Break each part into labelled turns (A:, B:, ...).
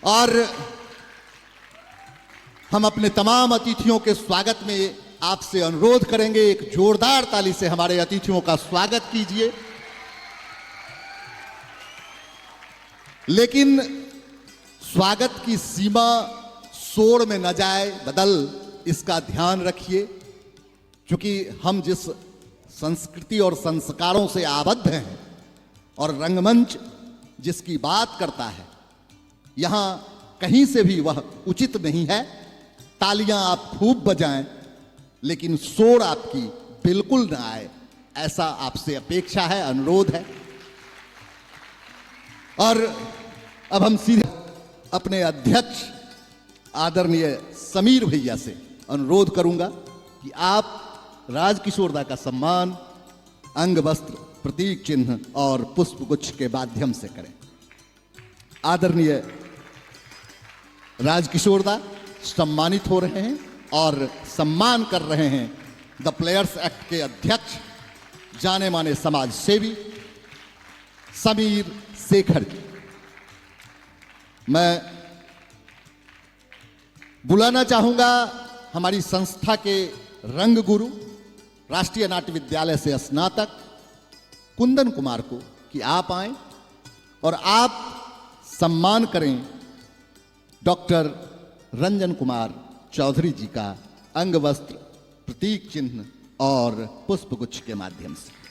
A: और हम अपने तमाम अतिथियों के स्वागत में आपसे अनुरोध करेंगे, एक जोरदार ताली से हमारे अतिथियों का स्वागत कीजिए। लेकिन स्वागत की सीमा शोर में न जाए, बदल इसका ध्यान रखिए, क्योंकि हम जिस संस्कृति और संस्कारों से आबद्ध हैं और रंगमंच जिसकी बात करता है, यहां कहीं से भी वह उचित नहीं है। तालियां आप खूब बजाएं, लेकिन शोर आपकी बिल्कुल ना आए, ऐसा आपसे अपेक्षा है, अनुरोध है। और अब हम सीधे अपने अध्यक्ष आदरणीय समीर भैया से अनुरोध करूंगा कि आप राजकिशोरदा का सम्मान अंग वस्त्र, प्रतीक चिन्ह और पुष्पगुच्छ के माध्यम से करें। आदरणीय राजकिशोरदा सम्मानित हो रहे हैं और सम्मान कर रहे हैं द प्लेयर्स एक्ट के अध्यक्ष, जाने माने समाज सेवी समीर शेखर जी। मैं बुलाना चाहूंगा हमारी संस्था के रंग गुरु, राष्ट्रीय नाट्य विद्यालय से स्नातक कुंदन कुमार को कि आप आएं और आप सम्मान करें डॉक्टर रंजन कुमार चौधरी जी का अंग वस्त्र, प्रतीक चिन्ह और पुष्पगुच्छ के माध्यम से।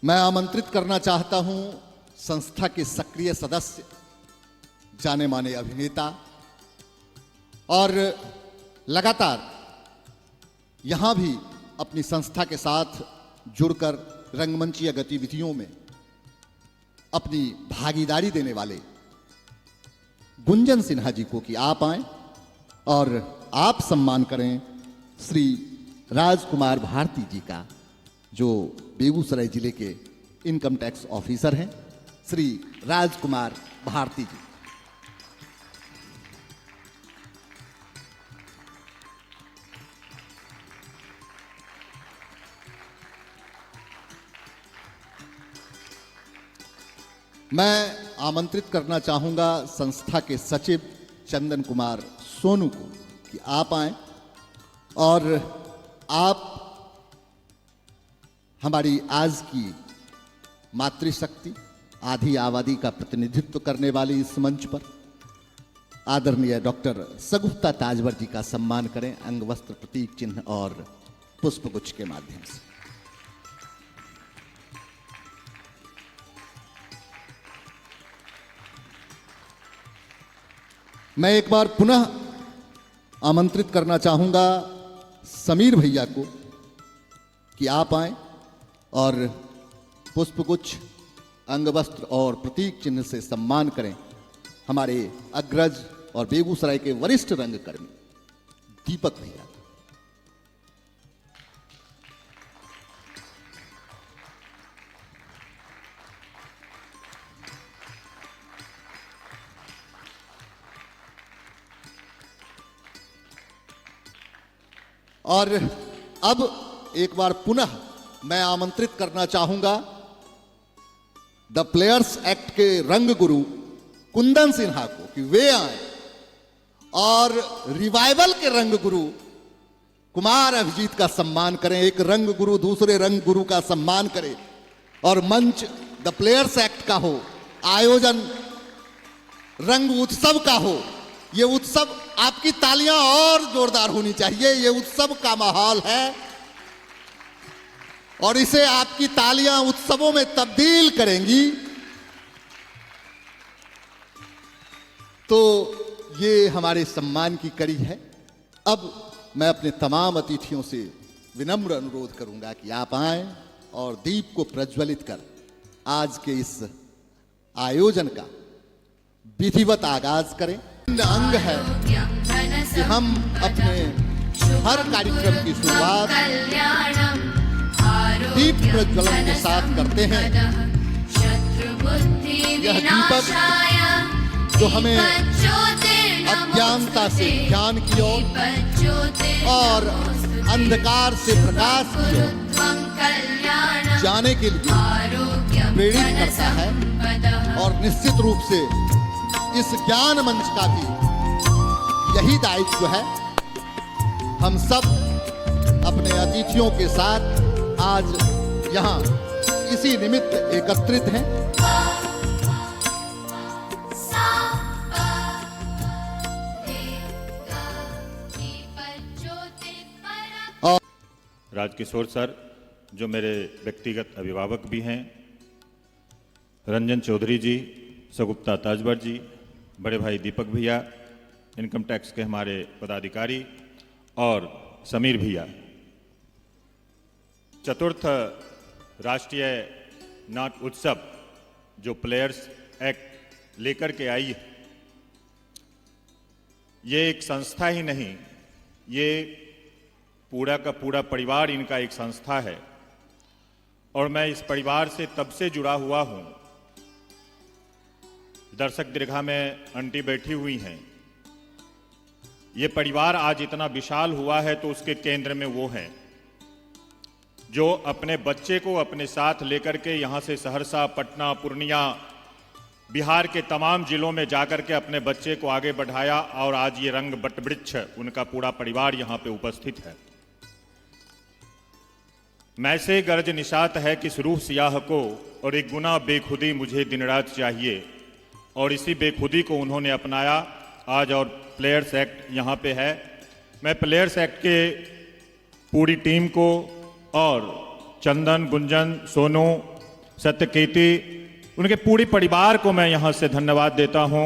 A: मैं आमंत्रित करना चाहता हूं संस्था के सक्रिय सदस्य, जाने माने अभिनेता और लगातार यहां भी अपनी संस्था के साथ जुड़कर रंगमंचीय गतिविधियों में अपनी भागीदारी देने वाले गुंजन सिन्हा जी को कि आप आएं और आप सम्मान करें श्री राजकुमार भारती जी का, जो बेगूसराय जिले के इनकम टैक्स ऑफिसर हैं, श्री राजकुमार भारती जी। मैं आमंत्रित करना चाहूंगा संस्था के सचिव चंदन कुमार सोनू को कि आप आएं और आप हमारी आज की मातृशक्ति, आधी आबादी का प्रतिनिधित्व करने वाली इस मंच पर आदरणीय डॉक्टर सगुफ्ता ताजवर जी का सम्मान करें अंग वस्त्र, प्रतीक चिन्ह और पुष्पगुच्छ के माध्यम से। मैं एक बार पुनः आमंत्रित करना चाहूंगा समीर भैया को कि आप आएं और पुष्पगुच्छ, अंगवस्त्र और प्रतीक चिन्ह से सम्मान करें हमारे अग्रज और बेगूसराय के वरिष्ठ रंगकर्मी दीपक भैया। और अब एक बार पुनः मैं आमंत्रित करना चाहूंगा द प्लेयर्स एक्ट के रंग गुरु कुंदन सिन्हा को कि वे आए और रिवाइवल के रंग गुरु कुमार अभिजीत का सम्मान करें। एक रंग गुरु दूसरे रंग गुरु का सम्मान करें और मंच द प्लेयर्स एक्ट का हो, आयोजन रंग उत्सव का हो। ये उत्सव, आपकी तालियां और जोरदार होनी चाहिए, ये उत्सव का माहौल है और इसे आपकी तालियां उत्सवों में तब्दील करेंगी। तो ये हमारे सम्मान की कड़ी है। अब मैं अपने तमाम अतिथियों से विनम्र अनुरोध करूंगा कि आप आएं और दीप को प्रज्वलित कर आज के इस आयोजन का विधिवत आगाज करें। अंग है कि हम अपने हर कार्यक्रम की शुरुआत दीप प्रज्वलन के साथ करते हैं। यह दीपक जो हमें अज्ञानता से ज्ञान की ओर और अंधकार से प्रकाश की ओर जाने के लिए प्रेरित करता है। और निश्चित रूप से इस ज्ञान मंच का भी यही दायित्व है। हम सब अपने अतिथियों के साथ आज यहाँ इसी निमित्त एकत्रित हैं।
B: राजकिशोर सर, जो मेरे व्यक्तिगत अभिभावक भी हैं, रंजन चौधरी जी, सगुप्ता ताजवर जी, बड़े भाई दीपक भैया, इनकम टैक्स के हमारे पदाधिकारी और समीर भैया। चतुर्थ राष्ट्रीय नाट्य उत्सव जो प्लेयर्स एक्ट लेकर के आई है, ये एक संस्था ही नहीं, ये पूरा का पूरा परिवार इनका एक संस्था है। और मैं इस परिवार से तब से जुड़ा हुआ हूं। दर्शक दीर्घा में आंटी बैठी हुई हैं। ये परिवार आज इतना विशाल हुआ है तो उसके केंद्र में वो हैं जो अपने बच्चे को अपने साथ लेकर के यहाँ से सहरसा, पटना, पूर्णिया, बिहार के तमाम जिलों में जाकर के अपने बच्चे को आगे बढ़ाया। और आज ये रंग बटवृक्ष उनका पूरा परिवार यहाँ पे उपस्थित है। मैं से गर्ज निशात है कि रूह सियाह को, और एक गुना बेखुदी मुझे दिन रात चाहिए। और इसी बेखुदी को उन्होंने अपनाया आज, और प्लेयर्स एक्ट यहाँ पे है। मैं प्लेयर्स एक्ट के पूरी टीम को और चंदन, गुंजन, सोनू, सत्यकीर्ति, उनके पूरे परिवार को मैं यहाँ से धन्यवाद देता हूँ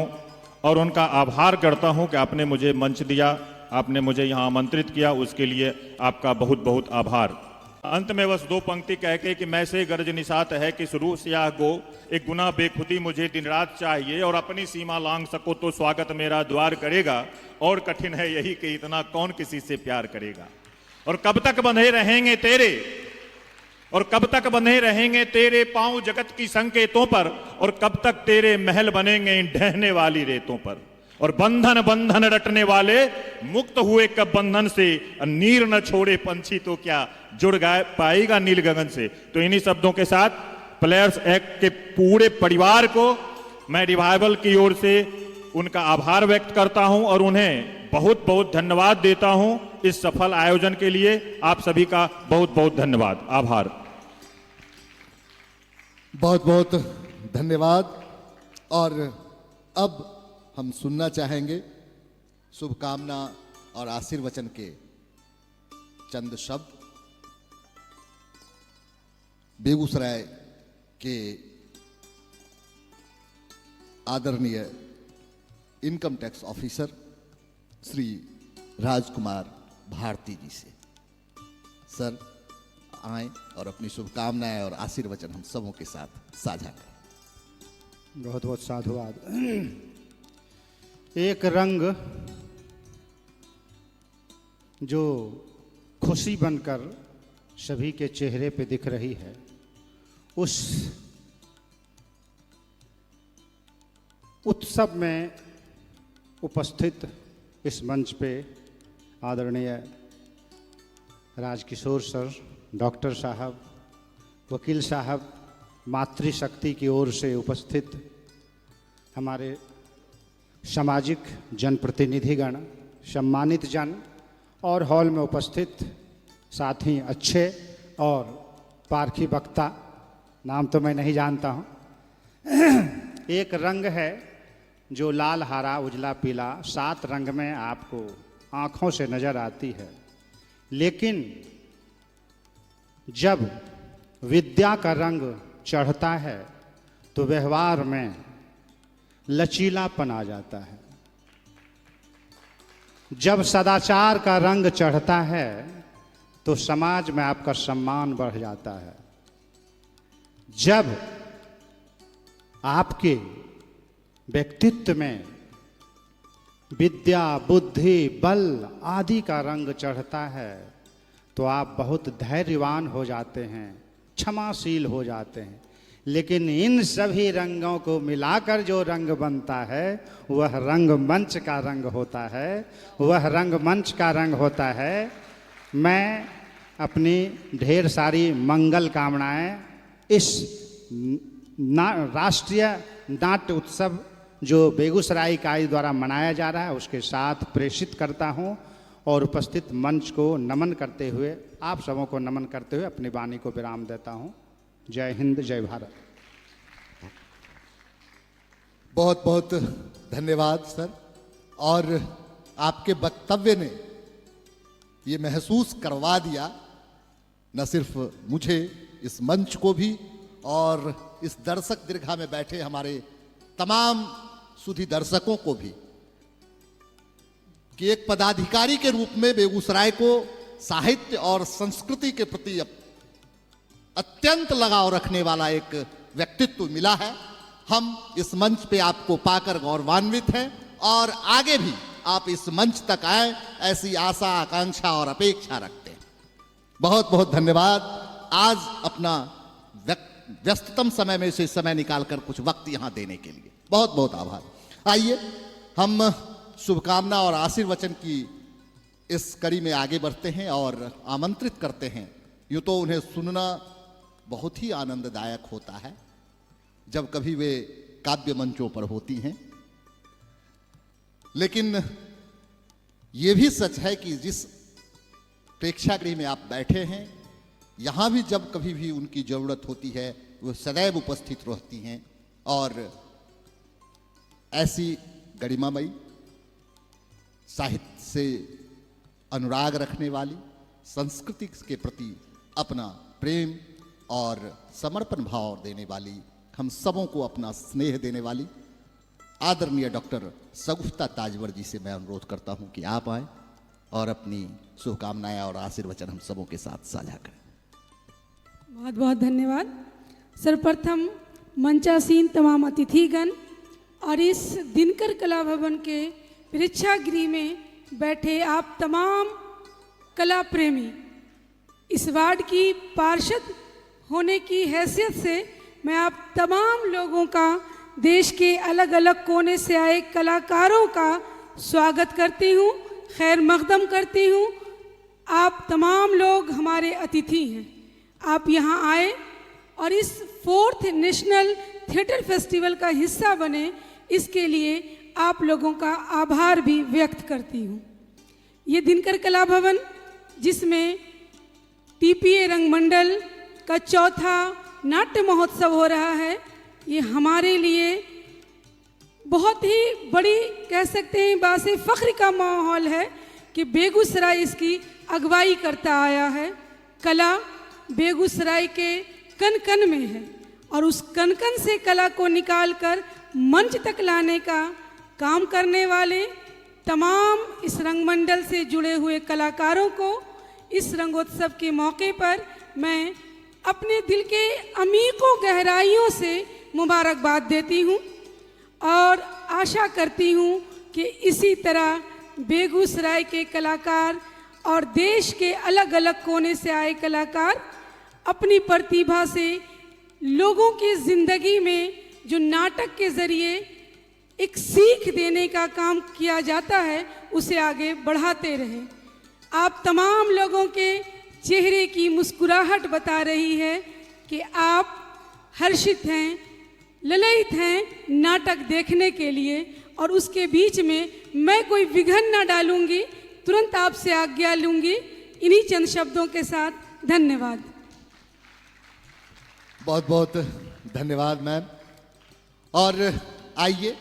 B: और उनका आभार करता हूँ कि आपने मुझे मंच दिया, आपने मुझे यहाँ आमंत्रित किया, उसके लिए आपका बहुत बहुत आभार। अंत में बस दो पंक्ति कह के कि मैं से गर्ज निशात है कि रूह सियाह को, एक गुना बेखुदी मुझे दिन रात चाहिए। और अपनी सीमा लांघ सको तो स्वागत मेरा द्वार करेगा। और कठिन है यही कि इतना कौन किसी से प्यार करेगा। और कब तक बंधे रहेंगे तेरे, और कब तक बंधे रहेंगे तेरे पांव जगत की संकेतों पर। और कब तक तेरे महल बनेंगे इन ढहने वाली रेतों पर। और बंधन बंधन रटने वाले मुक्त हुए कब बंधन से। नीर न छोड़े पंछी तो क्या जुड़ गए पाएगा नील गगन से। तो इन्हीं शब्दों के साथ प्लेयर्स एक्ट के पूरे परिवार को मैं रिवाइवल की ओर से उनका आभार व्यक्त करता हूं और उन्हें बहुत बहुत धन्यवाद देता हूं इस सफल आयोजन के लिए। आप सभी का बहुत बहुत धन्यवाद, आभार।
A: बहुत बहुत धन्यवाद। और अब हम सुनना चाहेंगे शुभकामना और आशीर्वचन के चंद शब्द। बेगूसराय के आदरणीय income tax officer Shri Rajkumar Bharti जी से। सर आए और अपनी शुभकामनाएं और आशीर्वचन हम सबों के साथ साझा करें।
C: बहुत बहुत साधुवाद। एक रंग जो खुशी बनकर सभी के चेहरे पे दिख रही है, उस उत्सव में उपस्थित इस मंच पे आदरणीय राजकिशोर सर, डॉक्टर साहब, वकील साहब, मातृशक्ति की ओर से उपस्थित हमारे सामाजिक जनप्रतिनिधिगण, सम्मानित जन और हॉल में उपस्थित साथी अच्छे और पारखी वक्ता, नाम तो मैं नहीं जानता हूँ। एक रंग है जो लाल, हरा, उजला, पीला, 7 रंग में आपको आँखों से नज़र आती है। लेकिन जब विद्या का रंग चढ़ता है तो व्यवहार में लचीलापन आ जाता है। जब सदाचार का रंग चढ़ता है तो समाज में आपका सम्मान बढ़ जाता है। जब आपके व्यक्तित्व में विद्या, बुद्धि, बल आदि का रंग चढ़ता है तो आप बहुत धैर्यवान हो जाते हैं, क्षमाशील हो जाते हैं। लेकिन इन सभी रंगों को मिलाकर जो रंग बनता है वह रंग मंच का रंग होता है, वह रंग मंच का रंग होता है। मैं अपनी ढेर सारी मंगल कामनाएं इस राष्ट्रीय नाट्य उत्सव जो बेगूसराय इकाई द्वारा मनाया जा रहा है उसके साथ प्रेषित करता हूं और उपस्थित मंच को नमन करते हुए, आप सबों को नमन करते हुए अपनी वाणी को विराम देता हूं। जय हिंद, जय भारत।
A: बहुत बहुत धन्यवाद सर। और आपके वक्तव्य ने ये महसूस करवा दिया न सिर्फ मुझे, इस मंच को भी और इस दर्शक दीर्घा में बैठे हमारे तमाम सुधी दर्शकों को भी, कि एक पदाधिकारी के रूप में बेगूसराय को साहित्य और संस्कृति के प्रति अत्यंत लगाव रखने वाला एक व्यक्तित्व मिला है। हम इस मंच पे आपको पाकर गौरवान्वित हैं और आगे भी आप इस मंच तक आए ऐसी आशा, आकांक्षा और अपेक्षा रखते हैं। बहुत बहुत धन्यवाद। आज अपना व्यस्ततम समय में से समय निकालकर कुछ वक्त यहां देने के लिए बहुत बहुत आभार। आइए हम शुभकामना और आशीर्वचन की इस कड़ी में आगे बढ़ते हैं और आमंत्रित करते हैं। यूँ तो उन्हें सुनना बहुत ही आनंददायक होता है जब कभी वे काव्य मंचों पर होती हैं, लेकिन ये भी सच है कि जिस प्रेक्षागृह में आप बैठे हैं यहाँ भी जब कभी भी उनकी ज़रूरत होती है वो सदैव उपस्थित रहती हैं और ऐसी गरिमामयी साहित्य से अनुराग रखने वाली, संस्कृति के प्रति अपना प्रेम और समर्पण भाव देने वाली, हम सबों को अपना स्नेह देने वाली आदरणीय डॉक्टर सगुफ्ता ताजवर जी से मैं अनुरोध करता हूं कि आप आए और अपनी शुभकामनाएं और आशीर्वचन हम सबों के साथ साझा करें।
D: बहुत बहुत धन्यवाद। सर्वप्रथम मंचासीन तमाम अतिथिगण और इस दिनकर कला भवन के प्रेक्षागृह में बैठे आप तमाम कला प्रेमी, इस वार्ड की पार्षद होने की हैसियत से मैं आप तमाम लोगों का, देश के अलग अलग कोने से आए कलाकारों का स्वागत करती हूँ, खैर मकदम करती हूँ। आप तमाम लोग हमारे अतिथि हैं। आप यहाँ आए और इस 4th नेशनल थिएटर फेस्टिवल का हिस्सा बने, इसके लिए आप लोगों का आभार भी व्यक्त करती हूँ। ये दिनकर कला भवन जिसमें टीपीए रंगमंडल का 4था नाट्य महोत्सव हो रहा है, ये हमारे लिए बहुत ही बड़ी कह सकते हैं बासे फख्र का माहौल है कि बेगूसराय इसकी अगुवाई करता आया है। कला बेगूसराय के कन कन में है और उस कन कन से कला को निकालकर मंच तक लाने का काम करने वाले तमाम इस रंगमंडल से जुड़े हुए कलाकारों को इस रंगोत्सव के मौके पर मैं अपने दिल के अमीकों गहराइयों से मुबारकबाद देती हूँ और आशा करती हूँ कि इसी तरह बेगूसराय के कलाकार और देश के अलग अलग कोने से आए कलाकार अपनी प्रतिभा से लोगों की ज़िंदगी में जो नाटक के ज़रिए एक सीख देने का काम किया जाता है उसे आगे बढ़ाते रहें। आप तमाम लोगों के चेहरे की मुस्कुराहट बता रही है कि आप हर्षित हैं, ललित हैं नाटक देखने के लिए, और उसके बीच में मैं कोई विघ्न ना डालूंगी, तुरंत आपसे आज्ञा लूंगी। इन्हीं चंद शब्दों के साथ धन्यवाद।
A: बहुत बहुत धन्यवाद मैम। और आइए,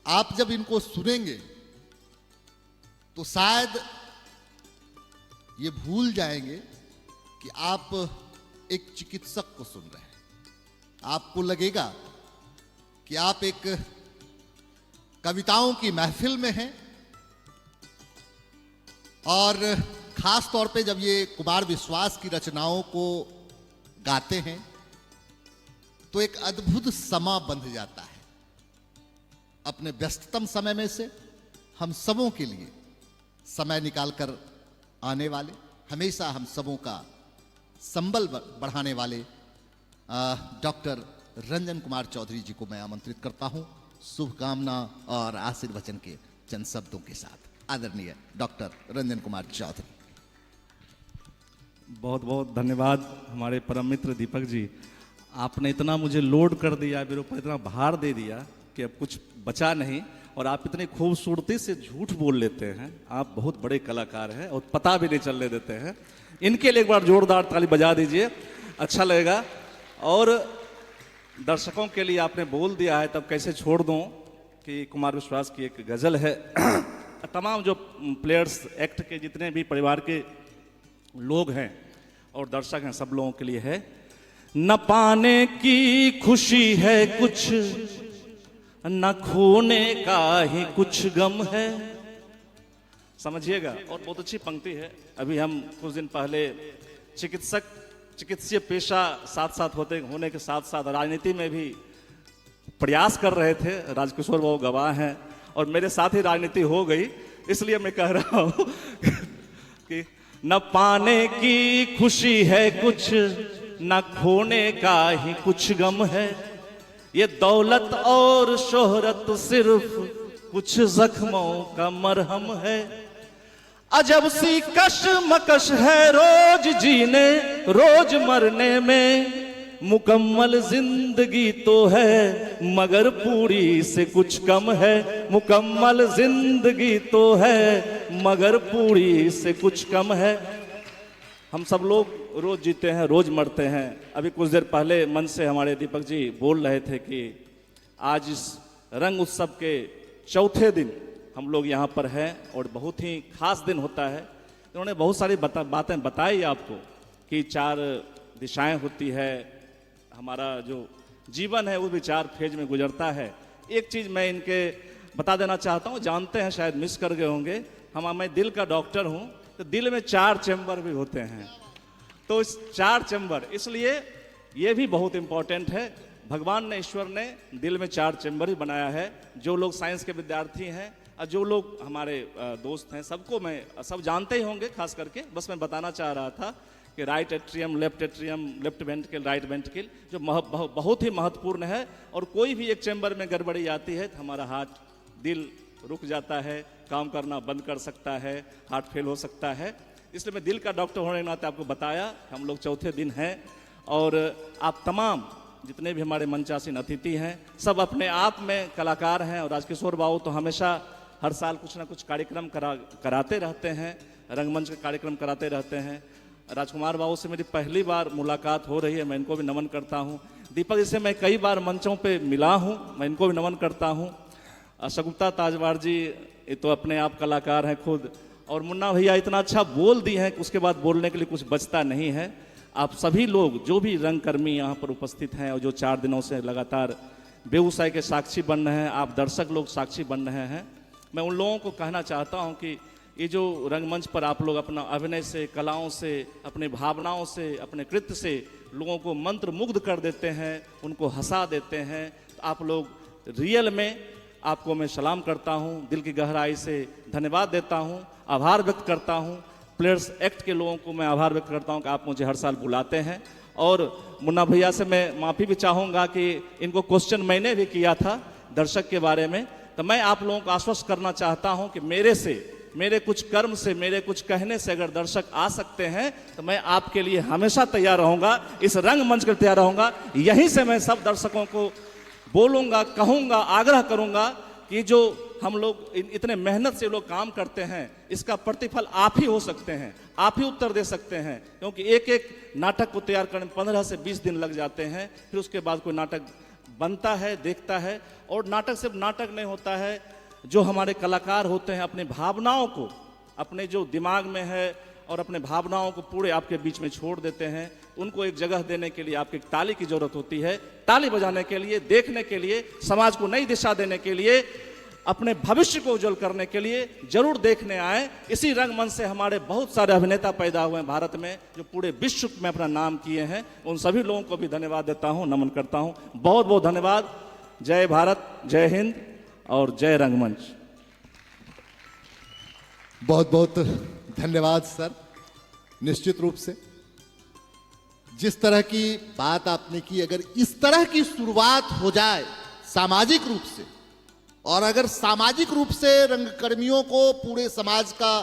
A: आप जब इनको सुनेंगे तो शायद ये भूल जाएंगे कि आप एक चिकित्सक को सुन रहे हैं। आपको लगेगा कि आप एक कविताओं की महफिल में हैं, और खास तौर पे जब ये कुमार विश्वास की रचनाओं को गाते हैं तो एक अद्भुत समा बंध जाता है। अपने व्यस्ततम समय में से हम सबों के लिए समय निकालकर आने वाले, हमेशा हम सबों का संबल बढ़ाने वाले डॉक्टर रंजन कुमार चौधरी जी को मैं आमंत्रित करता हूं शुभकामना और आशीर्वचन के चंद शब्दों के साथ। आदरणीय डॉक्टर रंजन कुमार चौधरी।
E: बहुत बहुत धन्यवाद हमारे परम मित्र दीपक जी। आपने इतना मुझे लोड कर दिया, मेरे ऊपर इतना भार दे दिया कि अब कुछ बचा नहीं, और आप इतनी खूबसूरती से झूठ बोल लेते हैं। आप बहुत बड़े कलाकार हैं और पता भी नहीं चलने देते हैं। इनके लिए एक बार जोरदार ताली बजा दीजिए, अच्छा लगेगा। और दर्शकों के लिए आपने बोल दिया है, तब कैसे छोड़ दूं कि कुमार विश्वास की एक गज़ल है तमाम जो प्लेयर्स एक्ट के जितने भी परिवार के लोग हैं और दर्शक हैं, सब लोगों के लिए है। न पाने की खुशी है कुछ, न खोने का ही कुछ गम है। समझिएगा। और बहुत अच्छी पंक्ति है। अभी हम कुछ दिन पहले चिकित्सीय पेशा साथ साथ होने के साथ साथ राजनीति में भी प्रयास कर रहे थे। राजकिशोर बाबू गवाह हैं, और मेरे साथ ही राजनीति हो गई, इसलिए मैं कह रहा हूं कि न पाने की खुशी है कुछ, न खोने का ही कुछ गम है। ये दौलत और शोहरत सिर्फ कुछ जख्मों का मरहम है। अजब सी कशमकश है रोज जीने रोज मरने में, मुकम्मल जिंदगी तो है मगर पूरी से कुछ कम है। मुकम्मल जिंदगी तो है मगर पूरी से कुछ कम है। हम सब लोग रोज जीते हैं, रोज मरते हैं। अभी कुछ देर पहले मंच से हमारे दीपक जी बोल रहे थे कि आज इस रंग उत्सव के चौथे दिन हम लोग यहाँ पर हैं और बहुत ही खास दिन होता है। उन्होंने बहुत सारी बातें बताई आपको कि 4 दिशाएं होती है। हमारा जो जीवन है वो भी 4 फेज में गुजरता है। एक चीज़ मैं इनके बता देना चाहता हूँ, जानते हैं शायद मिस कर गए होंगे, मैं दिल का डॉक्टर हूँ, तो दिल में 4 चैम्बर भी होते हैं। तो इस 4 चैम्बर, इसलिए ये भी बहुत इंपॉर्टेंट है। भगवान ने, ईश्वर ने दिल में 4 चैम्बर ही बनाया है। जो लोग साइंस के विद्यार्थी हैं और जो लोग हमारे दोस्त हैं, सबको मैं सब जानते ही होंगे। खास करके बस मैं बताना चाह रहा था कि right atrium, left ventricle, right ventricle जो बहुत ही महत्वपूर्ण है। और कोई भी एक चैम्बर में गड़बड़ी आती है तो हमारा हार्ट, दिल रुक जाता है, काम करना बंद कर सकता है, हार्ट फेल हो सकता है। इसलिए मैं दिल का डॉक्टर होने के नाते आपको बताया। हम लोग चौथे दिन हैं और आप तमाम जितने भी हमारे मंचासीन अतिथि हैं सब अपने आप में कलाकार हैं। और राजकिशोर बाबू तो हमेशा हर साल कुछ ना कुछ कार्यक्रम कराते रहते हैं, रंगमंच के कार्यक्रम कराते रहते हैं। राजकुमार बाबू से मेरी पहली बार मुलाकात हो रही है, मैं इनको भी नमन करता हूँ। दीपक जी से मैं कई बार मंचों पे मिला हूँ, मैं इनको भी नमन करता हूँ। शगुफ्ता ताजवार जी ये तो अपने आप कलाकार हैं खुद, और मुन्ना भैया इतना अच्छा बोल दिए हैं कि उसके बाद बोलने के लिए कुछ बचता नहीं है। आप सभी लोग जो भी रंगकर्मी यहाँ पर उपस्थित हैं और जो 4 दिनों से लगातार बेगूसराय के साक्षी बन रहे हैं, आप दर्शक लोग साक्षी बन रहे हैं। मैं उन लोगों को कहना चाहता हूँ कि ये जो रंगमंच पर आप लोग अपना अभिनय से, कलाओं से, अपने भावनाओं से, अपने कृत्य से लोगों को मंत्र मुग्ध कर देते हैं, उनको हंसा देते हैं। तो आप लोग रियल में आपको मैं सलाम करता हूँ, दिल की गहराई से धन्यवाद देता हूँ, आभार व्यक्त करता हूँ। प्लेयर्स एक्ट के लोगों को मैं आभार व्यक्त करता हूँ कि आप मुझे हर साल बुलाते हैं। और मुन्ना भैया से मैं माफ़ी भी चाहूँगा कि इनको क्वेश्चन मैंने भी किया था दर्शक के बारे में, तो मैं आप लोगों को आश्वस्त करना चाहता हूँ कि मेरे कुछ कर्म से, मेरे कुछ कहने से अगर दर्शक आ सकते हैं तो मैं आपके लिए हमेशा तैयार रहूँगा, इस रंगमंच के तैयार रहूँगा। यहीं से मैं सब दर्शकों को बोलूँगा, कहूँगा, आग्रह करूँगा कि जो हम लोग इतने मेहनत से लोग काम करते हैं, इसका प्रतिफल आप ही हो सकते हैं, आप ही उत्तर दे सकते हैं। क्योंकि एक एक नाटक को तैयार करने में 15 से 20 दिन लग जाते हैं, फिर उसके बाद कोई नाटक बनता है, देखता है। और नाटक सिर्फ नाटक नहीं होता है, जो हमारे कलाकार होते हैं अपनी भावनाओं को, अपने जो दिमाग में है और अपने भावनाओं को पूरे आपके बीच में छोड़ देते हैं, उनको एक जगह देने के लिए आपकी ताली की जरूरत होती है। ताली बजाने के लिए, देखने के लिए, समाज को नई दिशा देने के लिए, अपने भविष्य को उज्जवल करने के लिए जरूर देखने आए। इसी रंगमंच से हमारे बहुत सारे अभिनेता पैदा हुए हैं भारत में, जो पूरे विश्व में अपना नाम किए हैं। उन सभी लोगों को भी धन्यवाद देता हूं, नमन करता हूं। बहुत बहुत धन्यवाद। जय भारत, जय हिंद और जय रंगमंच।
A: बहुत बहुत धन्यवाद सर। निश्चित रूप से जिस तरह की बात आपने की, अगर इस तरह की शुरुआत हो जाए सामाजिक रूप से, और अगर सामाजिक रूप से रंगकर्मियों को पूरे समाज का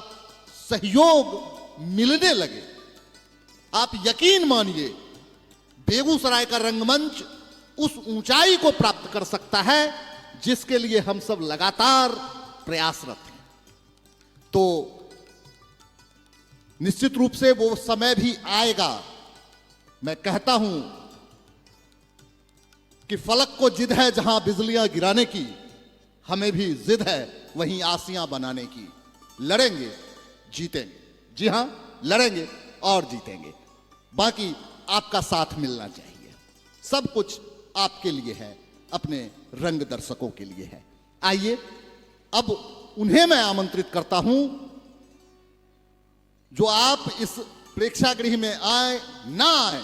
A: सहयोग मिलने लगे, आप यकीन मानिए बेगूसराय का रंगमंच उस ऊंचाई को प्राप्त कर सकता है जिसके लिए हम सब लगातार प्रयासरत हैं। तो निश्चित रूप से वो समय भी आएगा। मैं कहता हूं कि फलक को जिद है जहां बिजलियां गिराने की, हमें भी जिद है वहीं आसियां बनाने की। लड़ेंगे, जीतेंगे। जी हां, लड़ेंगे और जीतेंगे। बाकी आपका साथ मिलना चाहिए। सब कुछ आपके लिए है, अपने रंग दर्शकों के लिए है। आइए अब उन्हें मैं आमंत्रित करता हूं जो आप इस प्रेक्षागृह में आए ना आए,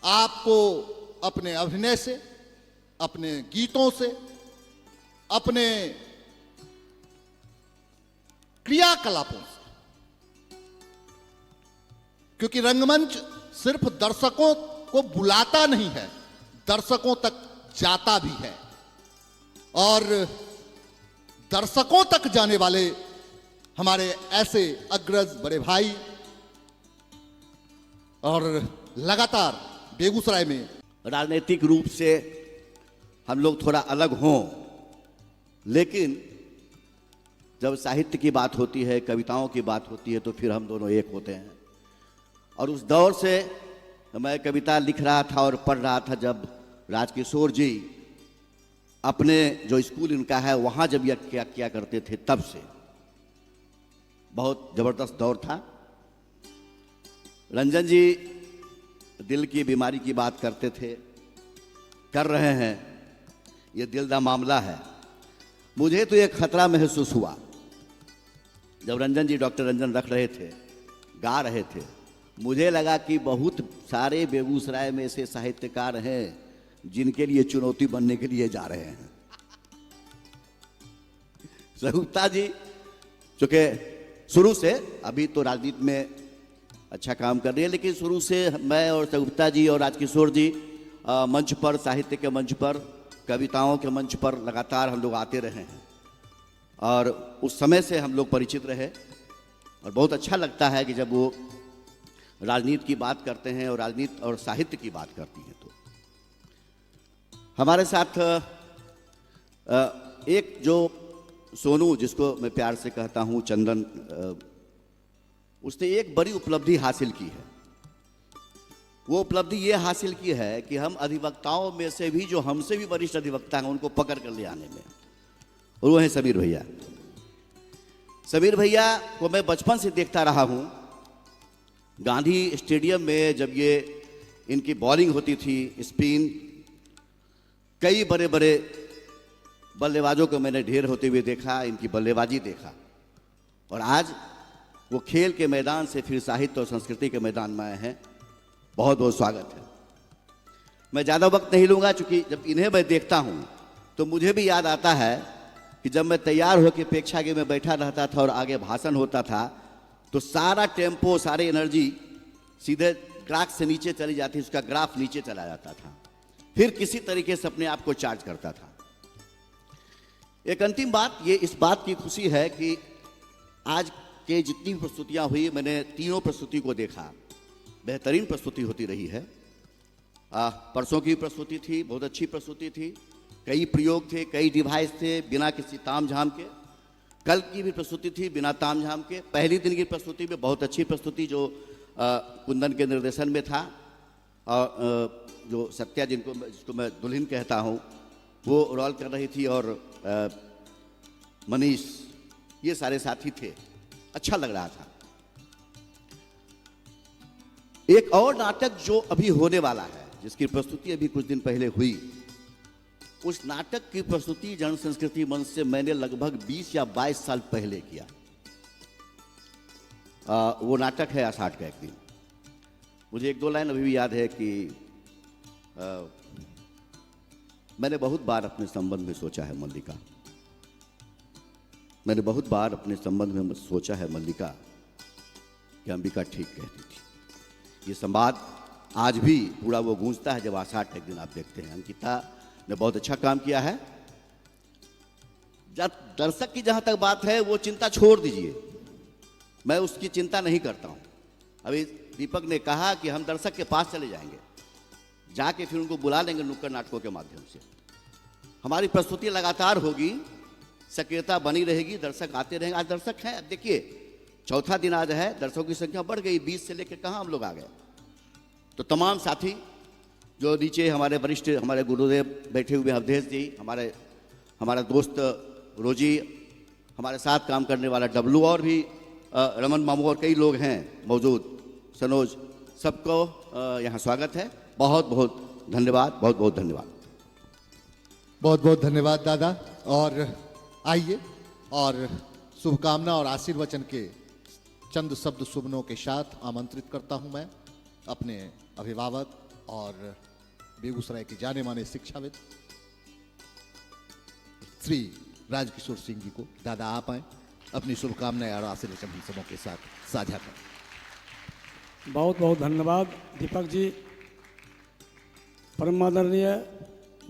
A: आपको अपने अभिनय से, अपने गीतों से, अपने क्रियाकलापों से, क्योंकि रंगमंच सिर्फ दर्शकों को बुलाता नहीं है, दर्शकों तक जाता भी है। और दर्शकों तक जाने वाले हमारे ऐसे अग्रज बड़े भाई, और लगातार बेगूसराय में
F: राजनीतिक रूप से हम लोग थोड़ा अलग हों, लेकिन जब साहित्य की बात होती है, कविताओं की बात होती है, तो फिर हम दोनों एक होते हैं। और उस दौर से मैं कविता लिख रहा था और पढ़ रहा था जब राजकिशोर जी अपने जो स्कूल इनका है वहाँ जब यह क्या किया करते थे, तब से बहुत ज़बरदस्त दौर था। रंजन जी दिल की बीमारी की बात करते थे, कर रहे हैं, ये दिल का मामला है। मुझे तो एक खतरा महसूस हुआ जब रंजन जी, डॉक्टर रंजन रख रहे थे, गा रहे थे। मुझे लगा कि बहुत सारे बेगूसराय में ऐसे साहित्यकार हैं जिनके लिए चुनौती बनने के लिए जा रहे हैं। सगुप्ता जी चूँकि शुरू से, अभी तो राजनीति में अच्छा काम कर रही है, लेकिन शुरू से मैं और सगुप्ता जी और राजकिशोर जी मंच पर, साहित्य के मंच पर, कविताओं के मंच पर लगातार हम लोग आते रहे हैं। और उस समय से हम लोग परिचित रहे, और बहुत अच्छा लगता है कि जब वो राजनीति की बात करते हैं और राजनीति और साहित्य की बात करती हैं। तो हमारे साथ एक जो सोनू, जिसको मैं प्यार से कहता हूँ चंदन, उसने एक बड़ी उपलब्धि हासिल की है। वो उपलब्धि ये हासिल की है कि हम अधिवक्ताओं में से भी जो हमसे भी वरिष्ठ अधिवक्ता हैं उनको पकड़ कर ले आने में, और वो है समीर भैया। समीर भैया को मैं बचपन से देखता रहा हूँ। गांधी स्टेडियम में जब ये इनकी बॉलिंग होती थी, स्पिन, कई बड़े बड़े बल्लेबाजों को मैंने ढेर होते हुए देखा, इनकी बल्लेबाजी देखा। और आज वो खेल के मैदान से फिर साहित्य और संस्कृति के मैदान में आए हैं। बहुत बहुत स्वागत है। मैं ज़्यादा वक्त नहीं लूँगा, चूँकि जब इन्हें मैं देखता हूँ तो मुझे भी याद आता है कि जब मैं तैयार होकर प्रेक्षागृह में बैठा रहता था और आगे भाषण होता था, तो सारा टेम्पो, सारी एनर्जी सीधे ग्राफ से नीचे चली जाती, उसका ग्राफ नीचे चला जाता था, फिर किसी तरीके से अपने आप को चार्ज करता था। एक अंतिम बात, ये इस बात की खुशी है कि आज के जितनी प्रस्तुतियाँ हुई, मैंने तीनों प्रस्तुति को देखा, बेहतरीन प्रस्तुति होती रही है। परसों की प्रस्तुति थी, बहुत अच्छी प्रस्तुति थी, कई प्रयोग थे, कई डिवाइस थे, बिना किसी ताम झाम के। कल की भी प्रस्तुति थी बिना ताम झाम के। पहली दिन की प्रस्तुति में बहुत अच्छी प्रस्तुति जो कुंदन के निर्देशन में था, और जो सत्या जिसको मैं दुल्हन कहता हूँ, वो रोल कर रही थी, और मनीष, ये सारे साथी थे। अच्छा लग रहा था। एक और नाटक जो अभी होने वाला है, जिसकी प्रस्तुति अभी कुछ दिन पहले हुई, उस नाटक की प्रस्तुति जन संस्कृति मंच से मैंने लगभग 20 या 22 साल पहले किया। वो नाटक है आषाढ़ का एक दिन। मुझे एक दो लाइन अभी भी याद है कि मैंने बहुत बार अपने संबंध में सोचा है मल्लिका, मैंने बहुत बार अपने संबंध में सोचा है मल्लिका, कि अंबिका ठीक कहती थी। ये संवाद आज भी पूरा वो गूंजता है जब आषाढ़ के दिन आप देखते हैं। अंकिता ने बहुत अच्छा काम किया है। दर्शक की जहां तक बात है वो चिंता छोड़ दीजिए, मैं उसकी चिंता नहीं करता हूं। अभी दीपक ने कहा कि हम दर्शक के पास चले जाएंगे, जाके फिर उनको बुला लेंगे नुक्कड़ नाटकों के माध्यम से। हमारी प्रस्तुति लगातार होगी, सक्रियता बनी रहेगी, दर्शक आते रहेंगे। आज दर्शक हैं, देखिए चौथा दिन आज है, दर्शकों की संख्या बढ़ गई, 20 से लेकर कहाँ हम लोग आ गए। तो तमाम साथी जो नीचे हमारे वरिष्ठ, हमारे गुरुदेव बैठे हुए अवधेश जी, हमारा दोस्त रोजी, हमारे साथ काम करने वाला डब्लू, और भी रमन मामू और कई लोग हैं मौजूद, सनोज, सबको यहाँ स्वागत है। बहुत बहुत धन्यवाद, बहुत बहुत धन्यवाद।
A: बहुत बहुत धन्यवाद दादा। और आइए और शुभकामना और आशीर्वचन के चंद शब्द सुमनों के साथ आमंत्रित करता हूं मैं अपने अभिभावक और बेगूसराय के जाने माने शिक्षाविद श्री राजकिशोर सिंह जी को। दादा आप आए, अपनी शुभकामनाएं और आशीर्वचन हम सबों के साथ साझा करें।
G: बहुत बहुत धन्यवाद दीपक जी। परम आदरणीय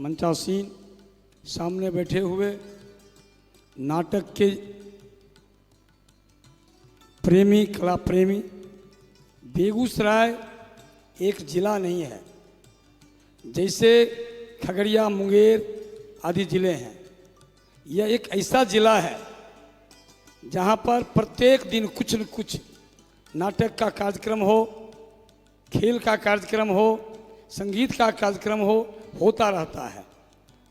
G: मंचासीन सामने बैठे हुए नाटक के प्रेमी, कला प्रेमी, बेगूसराय एक जिला नहीं है जैसे खगड़िया, मुंगेर आदि जिले हैं। यह एक ऐसा जिला है जहाँ पर प्रत्येक दिन कुछ न कुछ नाटक का कार्यक्रम हो, खेल का कार्यक्रम हो, संगीत का कार्यक्रम हो, होता रहता है।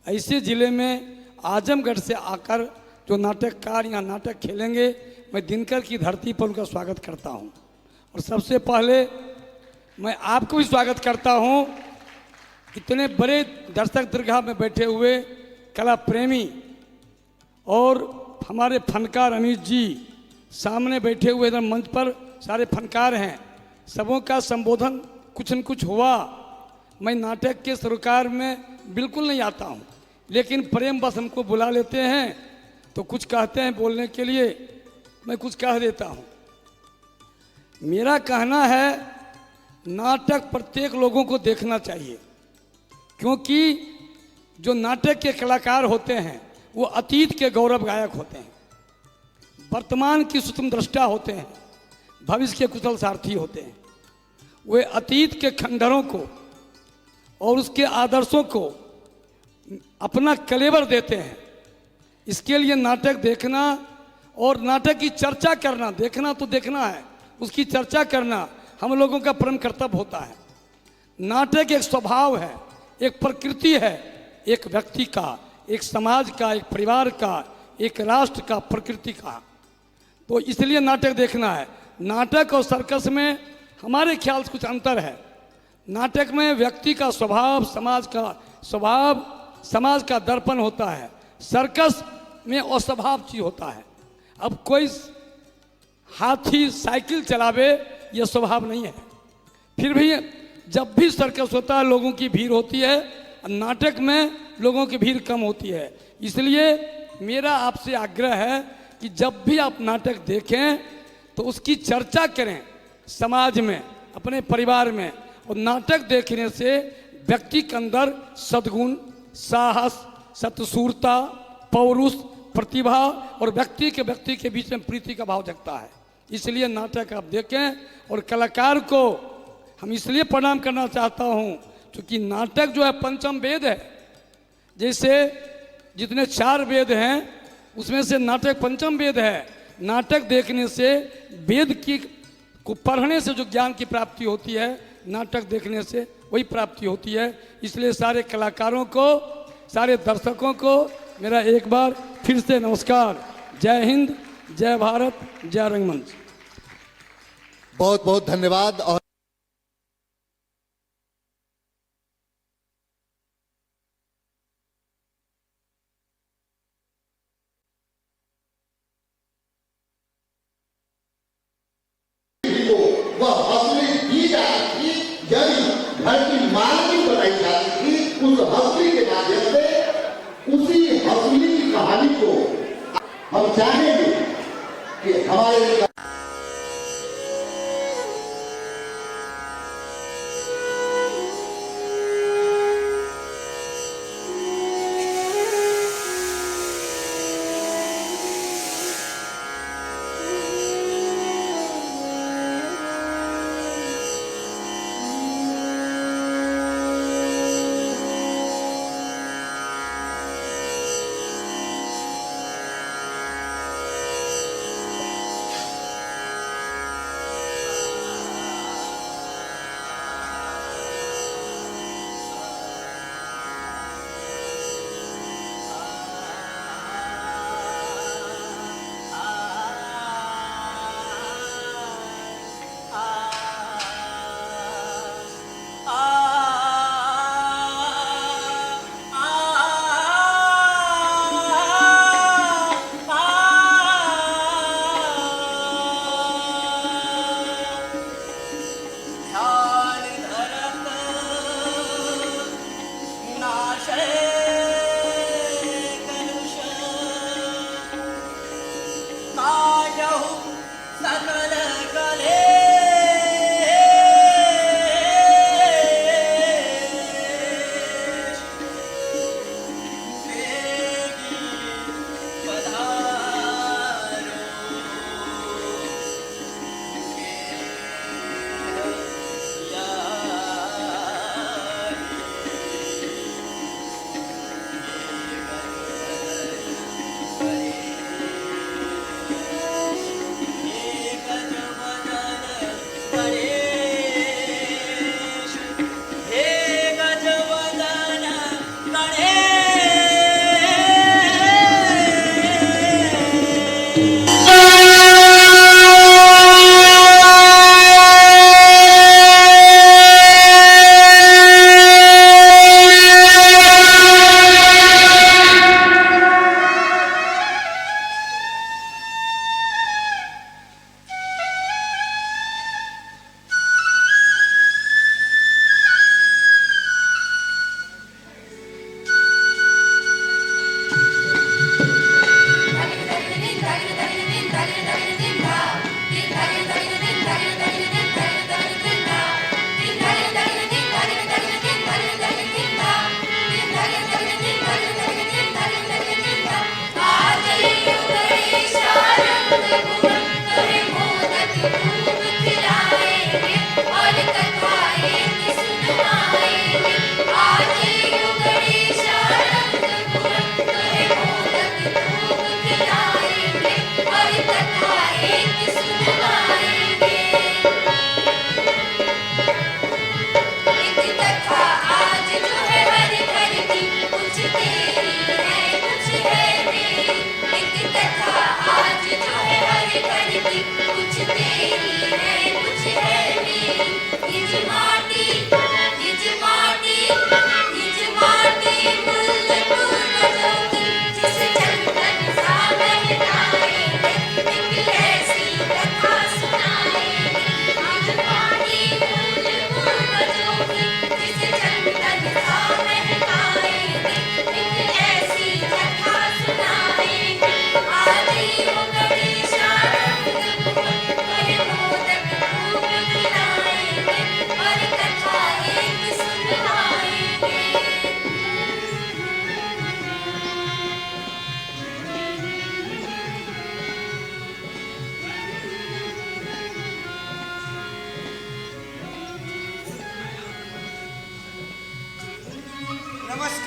G: ऐसे ज़िले में आजमगढ़ से आकर जो नाटककार यहाँ नाटक खेलेंगे, मैं दिनकर की धरती पर उनका स्वागत करता हूँ। और सबसे पहले मैं आपको भी स्वागत करता हूँ, इतने बड़े दर्शक दीर्घा में बैठे हुए कला प्रेमी और हमारे फनकार अमित जी सामने बैठे हुए इधर मंच पर सारे फनकार हैं। सबों का संबोधन कुछ न कुछ हुआ। मैं नाटक के सरोकार में बिल्कुल नहीं आता हूँ, लेकिन प्रेम बस हमको बुला लेते हैं तो कुछ कहते हैं बोलने के लिए, मैं कुछ कह देता हूँ। मेरा कहना है नाटक प्रत्येक लोगों को देखना चाहिए, क्योंकि जो नाटक के कलाकार होते हैं वो अतीत के गौरव गायक होते हैं, वर्तमान की सूक्ष्म दृष्टा होते हैं, भविष्य के कुशल सारथी होते हैं। वे अतीत के खंडहरों को और उसके आदर्शों को अपना कलेवर देते हैं। इसके लिए नाटक देखना और नाटक की चर्चा करना, देखना तो देखना है, उसकी चर्चा करना हम लोगों का परम कर्तव्य होता है। नाटक एक स्वभाव है, एक प्रकृति है, एक व्यक्ति का, एक समाज का, एक परिवार का, एक राष्ट्र का, प्रकृति का। तो इसलिए नाटक देखना है। नाटक और सर्कस में हमारे ख्याल से कुछ अंतर है। नाटक में व्यक्ति का स्वभाव, समाज का स्वभाव, समाज का दर्पण होता है। सर्कस में अस्वभाव चीज होता है। अब कोई हाथी साइकिल चलावे, यह स्वभाव नहीं है। फिर भी जब भी सर्कस होता है लोगों की भीड़ होती है, नाटक में लोगों की भीड़ कम होती है। इसलिए मेरा आपसे आग्रह है कि जब भी आप नाटक देखें तो उसकी चर्चा करें समाज में, अपने परिवार में। और नाटक देखने से व्यक्ति के अंदर सद्गुण, साहस, सत्सूरता, पौरुष, प्रतिभा और व्यक्ति के बीच में प्रीति का भाव जगता है। इसलिए नाटक आप देखें। और कलाकार को हम इसलिए प्रणाम करना चाहता हूँ क्योंकि नाटक जो है पंचम वेद है। जैसे जितने 4 वेद हैं उसमें से नाटक पंचम वेद है। नाटक देखने से वेद की को पढ़ने से जो ज्ञान की प्राप्ति होती है, नाटक देखने से वही प्राप्ति होती है। इसलिए सारे कलाकारों को, सारे दर्शकों को मेरा एक बार फिर से नमस्कार। जय हिंद, जय भारत, जय रंगमंच।
A: बहुत बहुत धन्यवाद। और
H: वह हंसली दी जाती थी, यदि घर की मालकिन बनाई जाती थी, उस हंसली के माध्यम से उसी हंसली की कहानी को हम चाहेंगे कि हमारे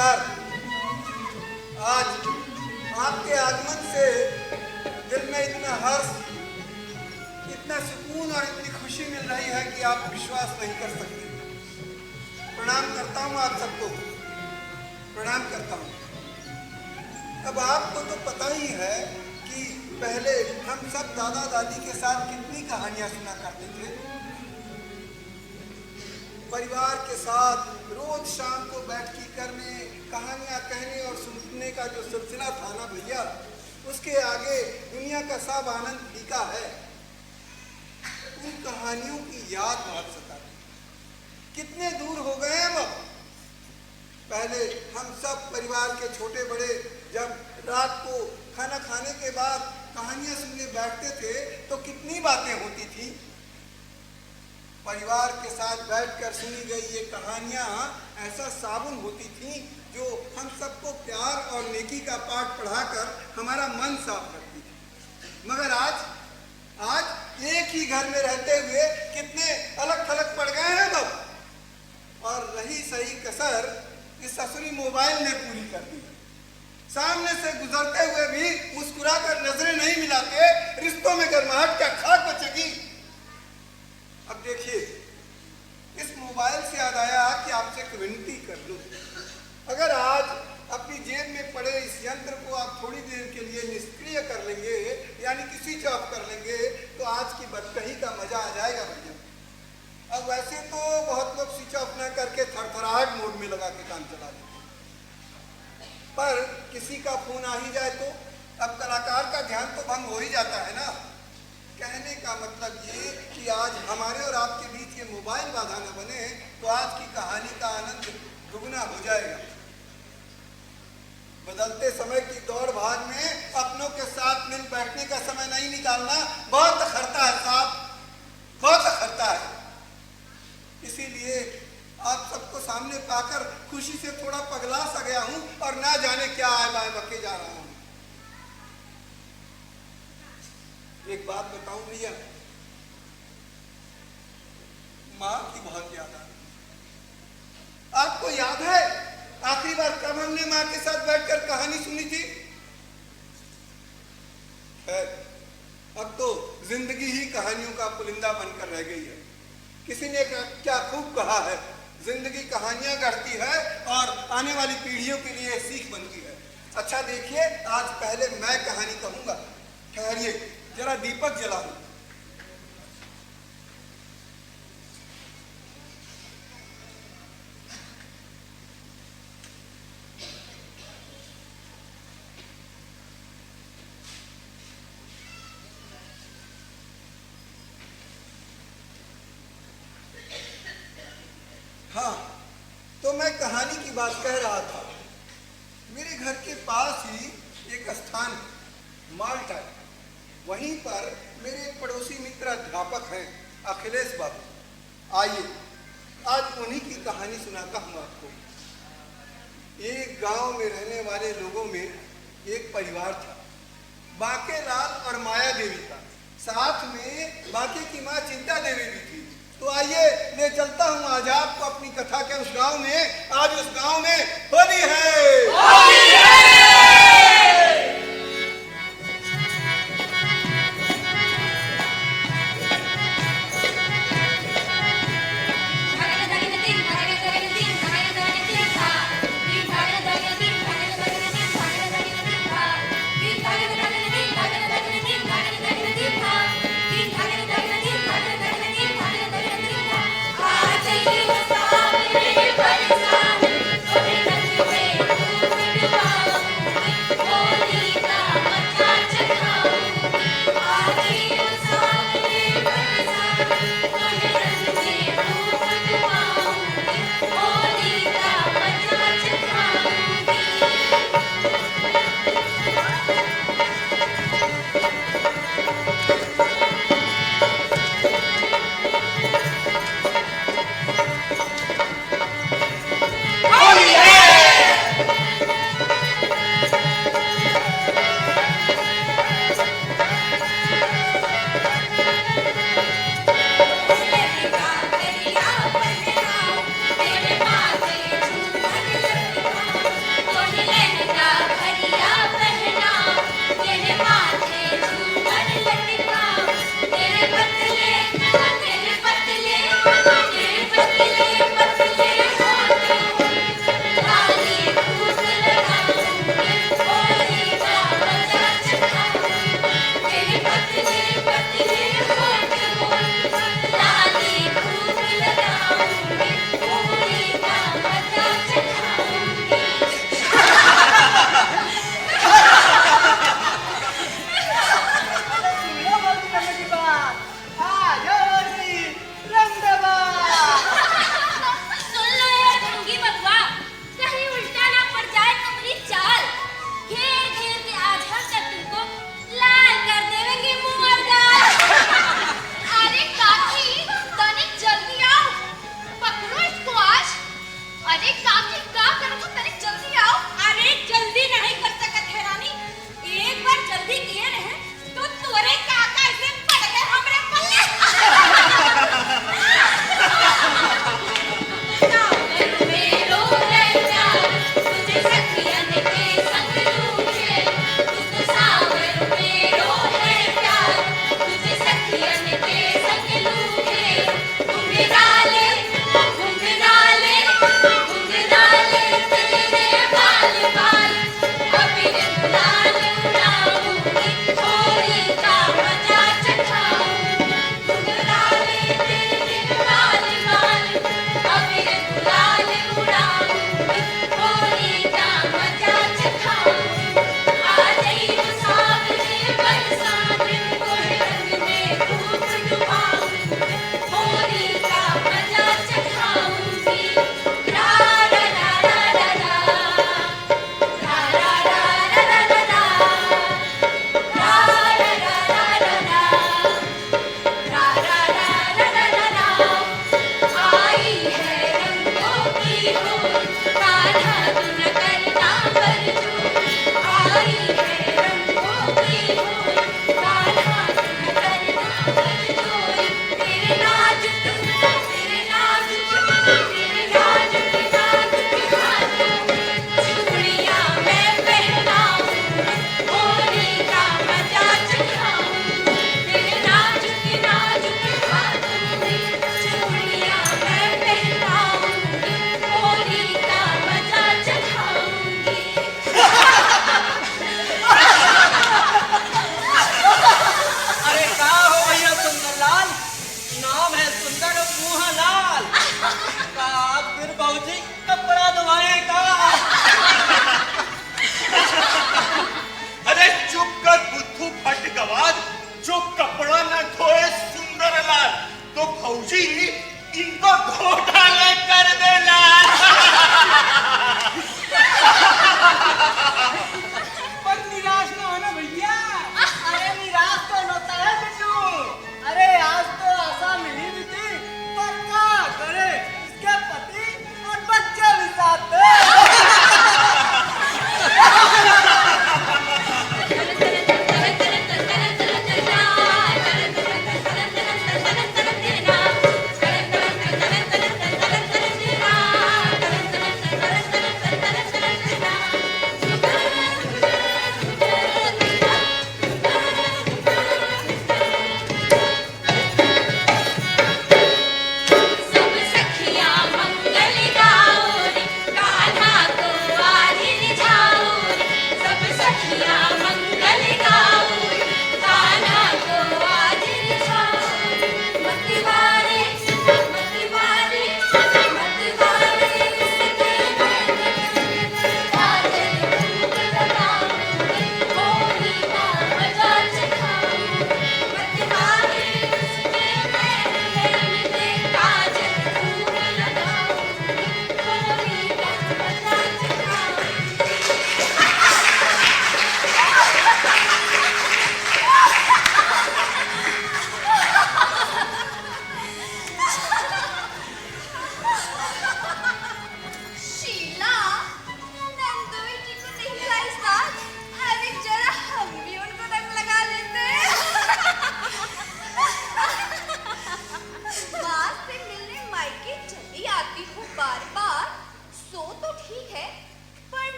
I: नमस्कार। आज आपके आगमन से दिल में इतना हर्ष, इतना सुकून और इतनी खुशी मिल रही है कि आप विश्वास नहीं कर सकते। प्रणाम करता हूँ आप सबको, प्रणाम करता हूँ। अब आपको तो पता ही है कि पहले हम सब दादा दादी के साथ कितनी कहानियां सुना करते थे। परिवार के साथ रोज शाम को बैठकी करने, कहानियां कहने और सुनने का जो सिलसिला था ना भैया, उसके आगे दुनिया का सब आनंद फीका है। उन कहानियों की याद बहुत सताती। कितने दूर हो गए हम अब। पहले हम सब परिवार के छोटे बड़े जब रात को खाना खाने के बाद कहानियां सुनने बैठते थे तो कितनी बातें होती थी। परिवार के साथ बैठकर सुनी गई ये कहानियां ऐसा साबुन होती थी जो हम सबको प्यार और नेकी का पाठ पढ़ाकर हमारा मन साफ रखती थी। मगर आज एक ही घर में रहते हुए कितने अलग थलग पड़ गए हैं अब। और रही सही कसर इस ससुरी मोबाइल ने पूरी कर दी। सामने से गुजरते हुए भी मुस्कुराकर नजरें नहीं मिलाते, रिश्तों में गर्माहट क्या खाक बचेगी। अब देखिए, इस मोबाइल से याद आया कि आपसे एक विनती कर लूं। अगर आज अपनी जेब में पड़े इस यंत्र को आप थोड़ी देर के लिए निष्क्रिय कर लेंगे, यानी कि स्विच ऑफ कर लेंगे, तो आज की बदकही का मजा आ जाएगा भैया। अब वैसे तो बहुत लोग स्विच ऑफ न करके थरथराहट मोड में लगा के काम चला लेते, पर किसी का फोन आ ही जाए तो अब कलाकार का ध्यान तो भंग हो ही जाता है ना। कहने का मतलब ये कि आज हमारे और आपके बीच ये मोबाइल बाधा न बने तो आज की कहानी का आनंद दुगना हो जाएगा। बदलते समय की दौड़ भाग में अपनों के साथ मिल बैठने का समय नहीं निकालना बहुत अखरता है साहब, बहुत अखरता है। इसीलिए आप सबको सामने पाकर खुशी से थोड़ा पगला सा गया हूं और ना जाने क्या आए बाएं बके जा रहा हूं। एक बात बताऊं भैया, मां की बहुत याद आ रही। आपको याद है आखिरी बार कब हमने मां के साथ बैठकर कहानी सुनी थी? अब तो जिंदगी ही कहानियों का पुलिंदा बनकर रह गई है। किसी ने क्या खूब कहा है, जिंदगी कहानियां गढ़ती है और आने वाली पीढ़ियों के लिए सीख बनती है। अच्छा देखिए, आज पहले मैं कहानी कहूंगा। ठहरिए, जरा दीपक जलाऊं। हाँ, तो मैं कहानी की बात कह रहा था। मेरे घर के पास ही एक स्थान माल्टा है, वहीं पर मेरे एक पड़ोसी मित्र अध्यापक हैं, अखिलेश बाबू। आइए आज उन्हीं की कहानी सुनाता हूँ आपको। एक गांव में रहने वाले लोगों में एक परिवार था, बाके लाल और माया देवी का। साथ में बाके की माँ चिंता देवी भी थी। तो आइए ले चलता हूँ आज आपको अपनी कथा के उस गांव में। आज उस गांव में होली है, होली है।
J: Bye.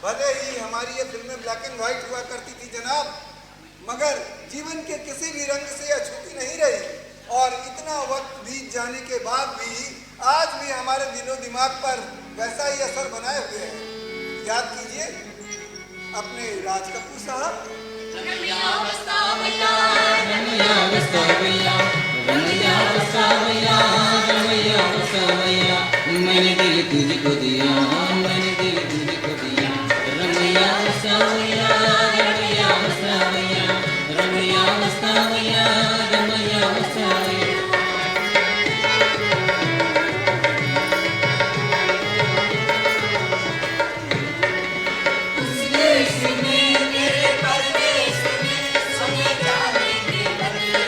I: भले ही हमारी ये फिल्में ब्लैक एंड व्हाइट हुआ करती थी जनाब, मगर जीवन के किसी भी रंग से यह छूटी नहीं रही। और इतना वक्त बीत जाने के बाद भी आज भी हमारे दिलो दिमाग पर वैसा ही असर बनाए हुए है। याद कीजिए अपने राज कपूर साहब।
J: मैंने दिल तुझको दिया, मैंने दिल तुझको दिया, रमैया वसावैया, रमैया वसावैया, रमैया वसावैया, रमैया वसावैया। उस देश में तेरे परदेश में सुने जाने के बदले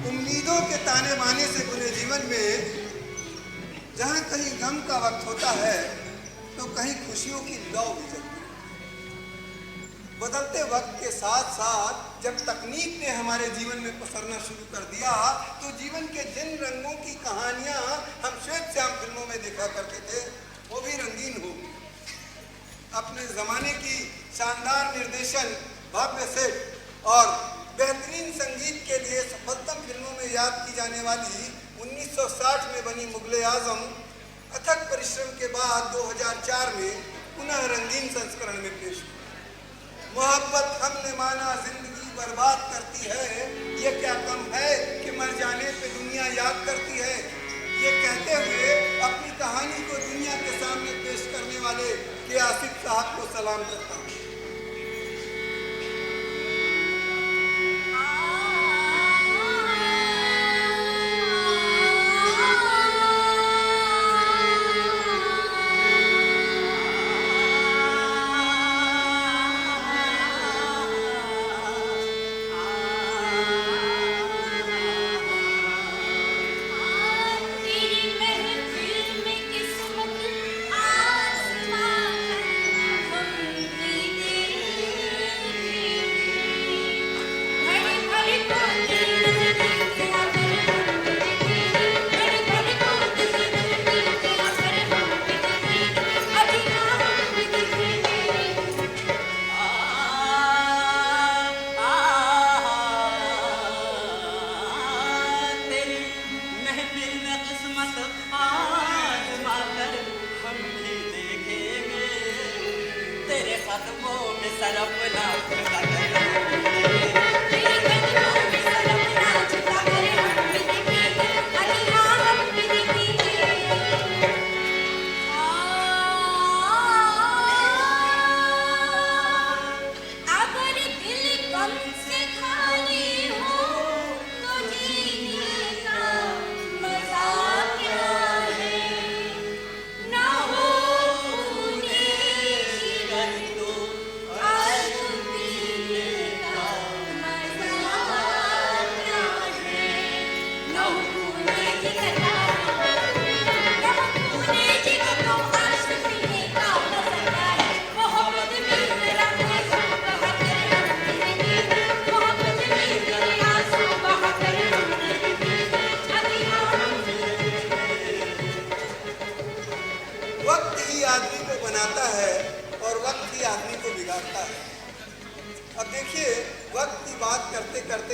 I: उम्मीदों के ताने बाने से बुने जीवन में जहाँ कहीं गम का वक्त होता है तो कहीं खुशियों की लौ भी जलती है। बदलते वक्त के साथ साथ जब तकनीक ने हमारे जीवन में पसरना शुरू कर दिया तो जीवन के जिन रंगों की कहानियां हम श्वेत श्याम फिल्मों में देखा करते थे वो भी रंगीन हो गई। अपने जमाने की शानदार निर्देशन, भव्य सेट और बेहतरीन संगीत के लिए सफलतम फिल्मों में याद की जाने वाली 1960 में बनी मुगले आजम अथक परिश्रम के बाद 2004 में पुनः रंगीन संस्करण में पेश हुई। मोहब्बत हमने माना जिंदगी बर्बाद करती है, ये क्या कम है कि मर जाने पे दुनिया याद करती है। ये कहते हुए अपनी कहानी को दुनिया के सामने पेश करने वाले के आसिफ साहब को सलाम करता हूँ।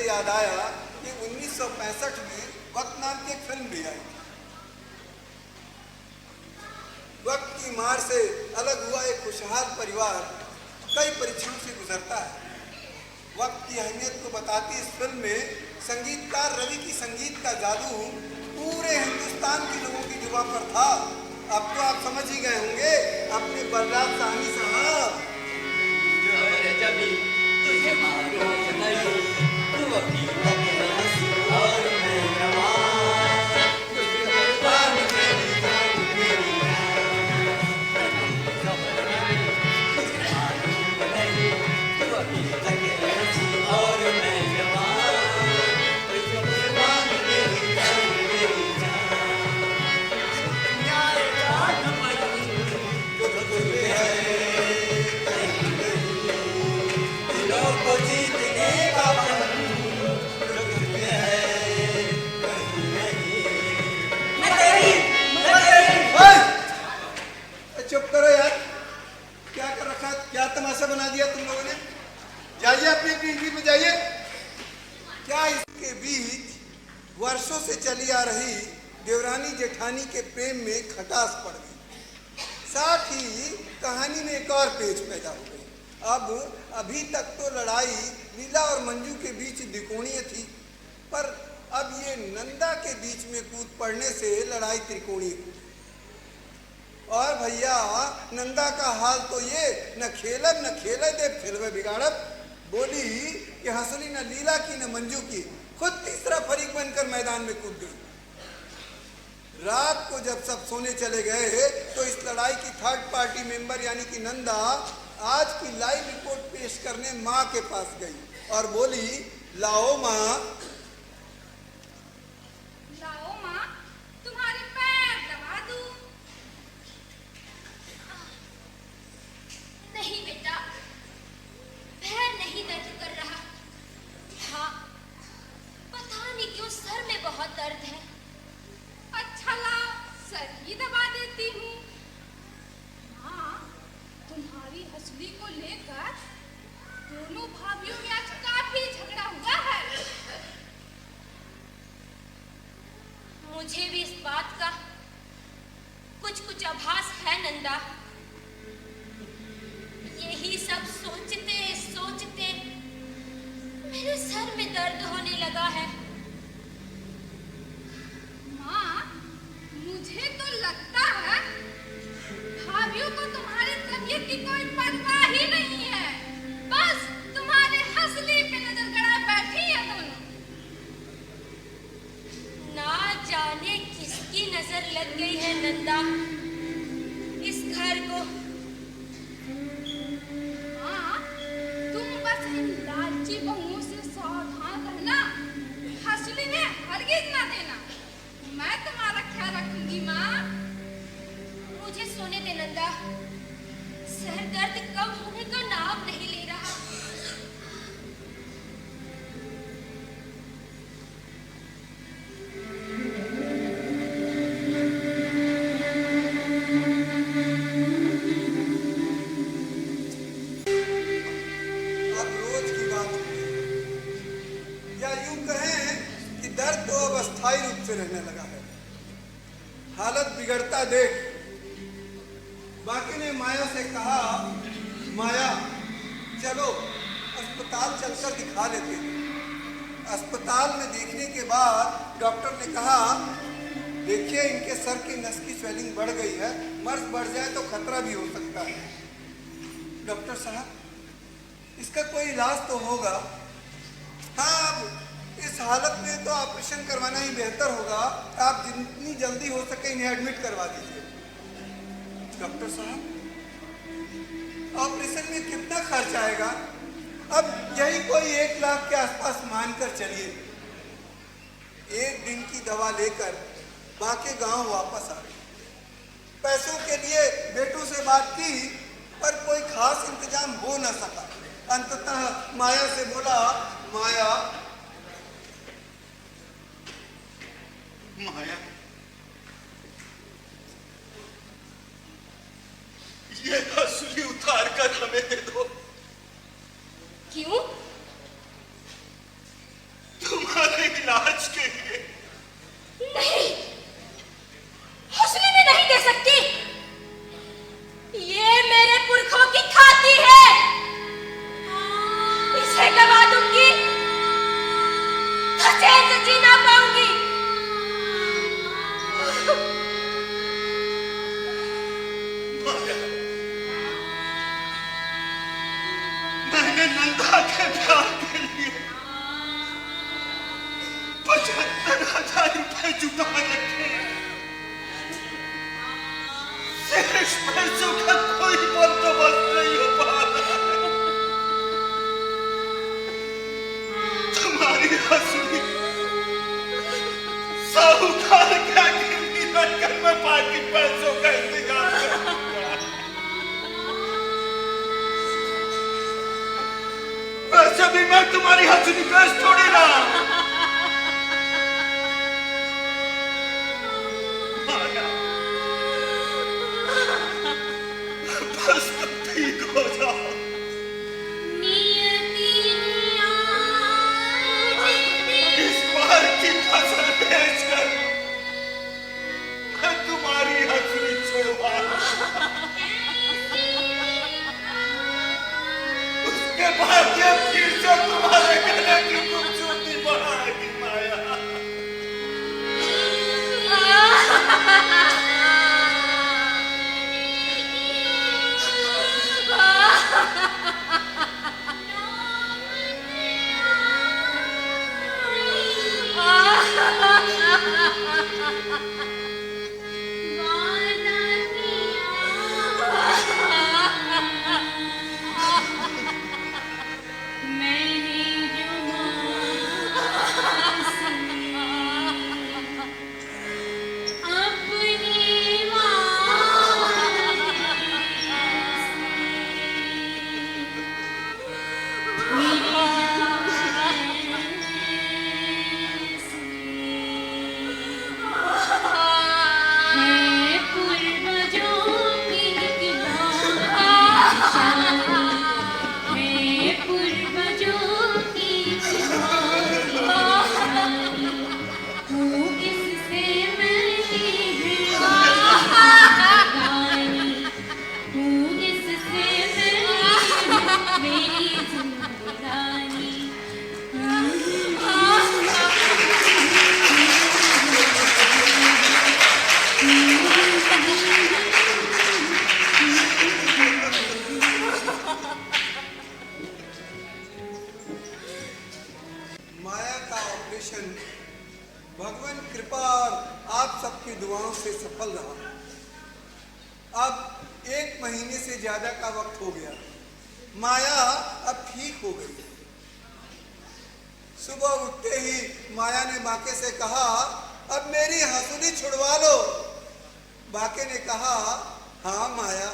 I: याद आया कि 1965 में वक्त नाम की एक फिल्म भी आई। वक्त की मार से अलग हुआ एक खुशहाल परिवार कई परीक्षणों से गुजरता है। वक्त की अहमियत को बताती इस फिल्म में संगीतकार रवि की संगीत का जादू पूरे हिंदुस्तान के लोगों की जुबान पर था। अब तो आप समझ ही गए होंगे अपने बलराज साहनी साहब।
J: तुझे मारो नहीं अभी तक हंसी और मैं जवान, तुझे कुर्बान मेरी जान मेरी जान, मुझे मालूम नहीं तू अभी तक हंसी और मैं जवान, तुझे कुर्बान मेरी जान मेरी जान, न्याय जान जो तुझ है कहीं नहीं, दिलों को जीतने का मन जो तुझ है कहीं नहीं। मैं तेरी
I: चुप करो यार, क्या कर रखा, क्या तमाशा बना दिया तुम लोगों ने। जाइए अपनी अपनी इंग्लिश में जाइए। क्या इसके बीच वर्षों से चली आ रही देवरानी जेठानी के प्रेम में खटास पड़ गई, साथ ही कहानी में एक और पेच पैदा हो गई। अभी तक तो लड़ाई लीला और मंजू के बीच द्विकोणीय थी, पर अब ये नंदा के बीच में कूद पड़ने से लड़ाई त्रिकोणीय हुई। और भैया नंदा का हाल तो ये, न खेले देव फिल्म बिगाड़ब। बोली कि हंसली न लीला की न मंजू की, खुद तीसरा फरीक बनकर मैदान में कूद गई। रात को जब सब सोने चले गए तो इस लड़ाई की थर्ड पार्टी मेंबर यानी कि नंदा आज की लाइव रिपोर्ट पेश करने माँ के पास गई और बोली, लाओ माँ,
K: लाओ माँ, तुम्हारे पैर दबा दूं। नहीं बेटा, पैर नहीं दर्द कर रहा। हाँ, पता नहीं क्यों सर में बहुत दर्द है। अच्छा लाओ, सर ही दबा देती हूँ। हाँ, तुम्हारी हंसली को लेकर दोनों भाभियों में आज काफी झगड़ा हुआ है। मुझे भी इस बात का कुछ कुछ आभास है नंदा। यही सब सोचते सोचते मेरे सर में दर्द होने लगा है। माँ, मुझे तो लगता है भाभियों को तुम्हारी तबीयत की कोई परवाह ही नहीं है, बस तुम्हारे हंसली पे नजर गड़ाए बैठी है दोनों। ना जाने किसकी नजर लग गई है नंदा इस घर को। हाँ, तुम बस इन लालची बहुओं से सावधान रहना, हंसली में हरगिज ना देना। मैं तुम्हारा ख्याल रखूंगी माँ। मुझे सोने दे नंदा, सर दर्द कम होने का नाम नहीं ले रहा।
I: अब रोज की बात है, या यूं कहें कि दर्द तो अब अस्थायी रूप से रहने लगा है। हालत बिगड़ता देख बाकी ने माया से कहा, माया चलो अस्पताल चलकर दिखा लेते हैं। अस्पताल में देखने के बाद डॉक्टर ने कहा, देखिए इनके सर की नस की स्वेलिंग बढ़ गई है, मर्ज बढ़ जाए तो खतरा भी हो सकता है। डॉक्टर साहब, इसका कोई इलाज तो होगा। हाँ, अब इस हालत में तो ऑपरेशन करवाना ही बेहतर होगा। आप जितनी जल्दी हो सके इन्हें एडमिट करवा दीजिए। डॉक्टर साहब, ऑपरेशन में कितना खर्च आएगा? अब यही कोई 1 लाख के आसपास मानकर चलिए। 1 दिन की दवा लेकर बाकी गांव वापस आ गए। पैसों के लिए बेटों से बात की, पर कोई खास इंतजाम हो न सका। अंततः माया से बोला, माया
J: ये हंसली उतार कर हमें दे दो।
K: क्यों?
J: तुम्हारे इलाज के लिए।
K: नहीं, हंसली में नहीं दे सकती। ये मेरे पुरखों की खाती है, इसे गवा दूंगी तो चैन से जी ना पाऊंगी।
J: मैंने नंदा के
I: इस पैसों का कोई बंदोबस्त नहीं हो पा रहा है। तुम्हारी हंसुली साहूकार क्या गिरवी रखकर मैं बाकी पैसों का इंतजाम करूंगा। वैसे भी मैं तुम्हारी हंसुली बेच थोड़ी रहा। बस तुम ठीक हो जाओ। इस बार की फसल बेचकर मैं तुम्हारी हंसुली छुड़वा, उसके बाद ये फिर से तुम्हारे गले की खूबसूरती बढ़ाएगी माया। माया का ऑपरेशन भगवान कृपा और आप सबकी दुआओं से सफल रहा। अब 1 महीने से ज्यादा का वक्त हो गया। माया अब ठीक हो गई। सुबह उठते ही माया ने बाके से कहा, अब मेरी हंसुली छुड़वा लो। बाके ने कहा, हाँ माया,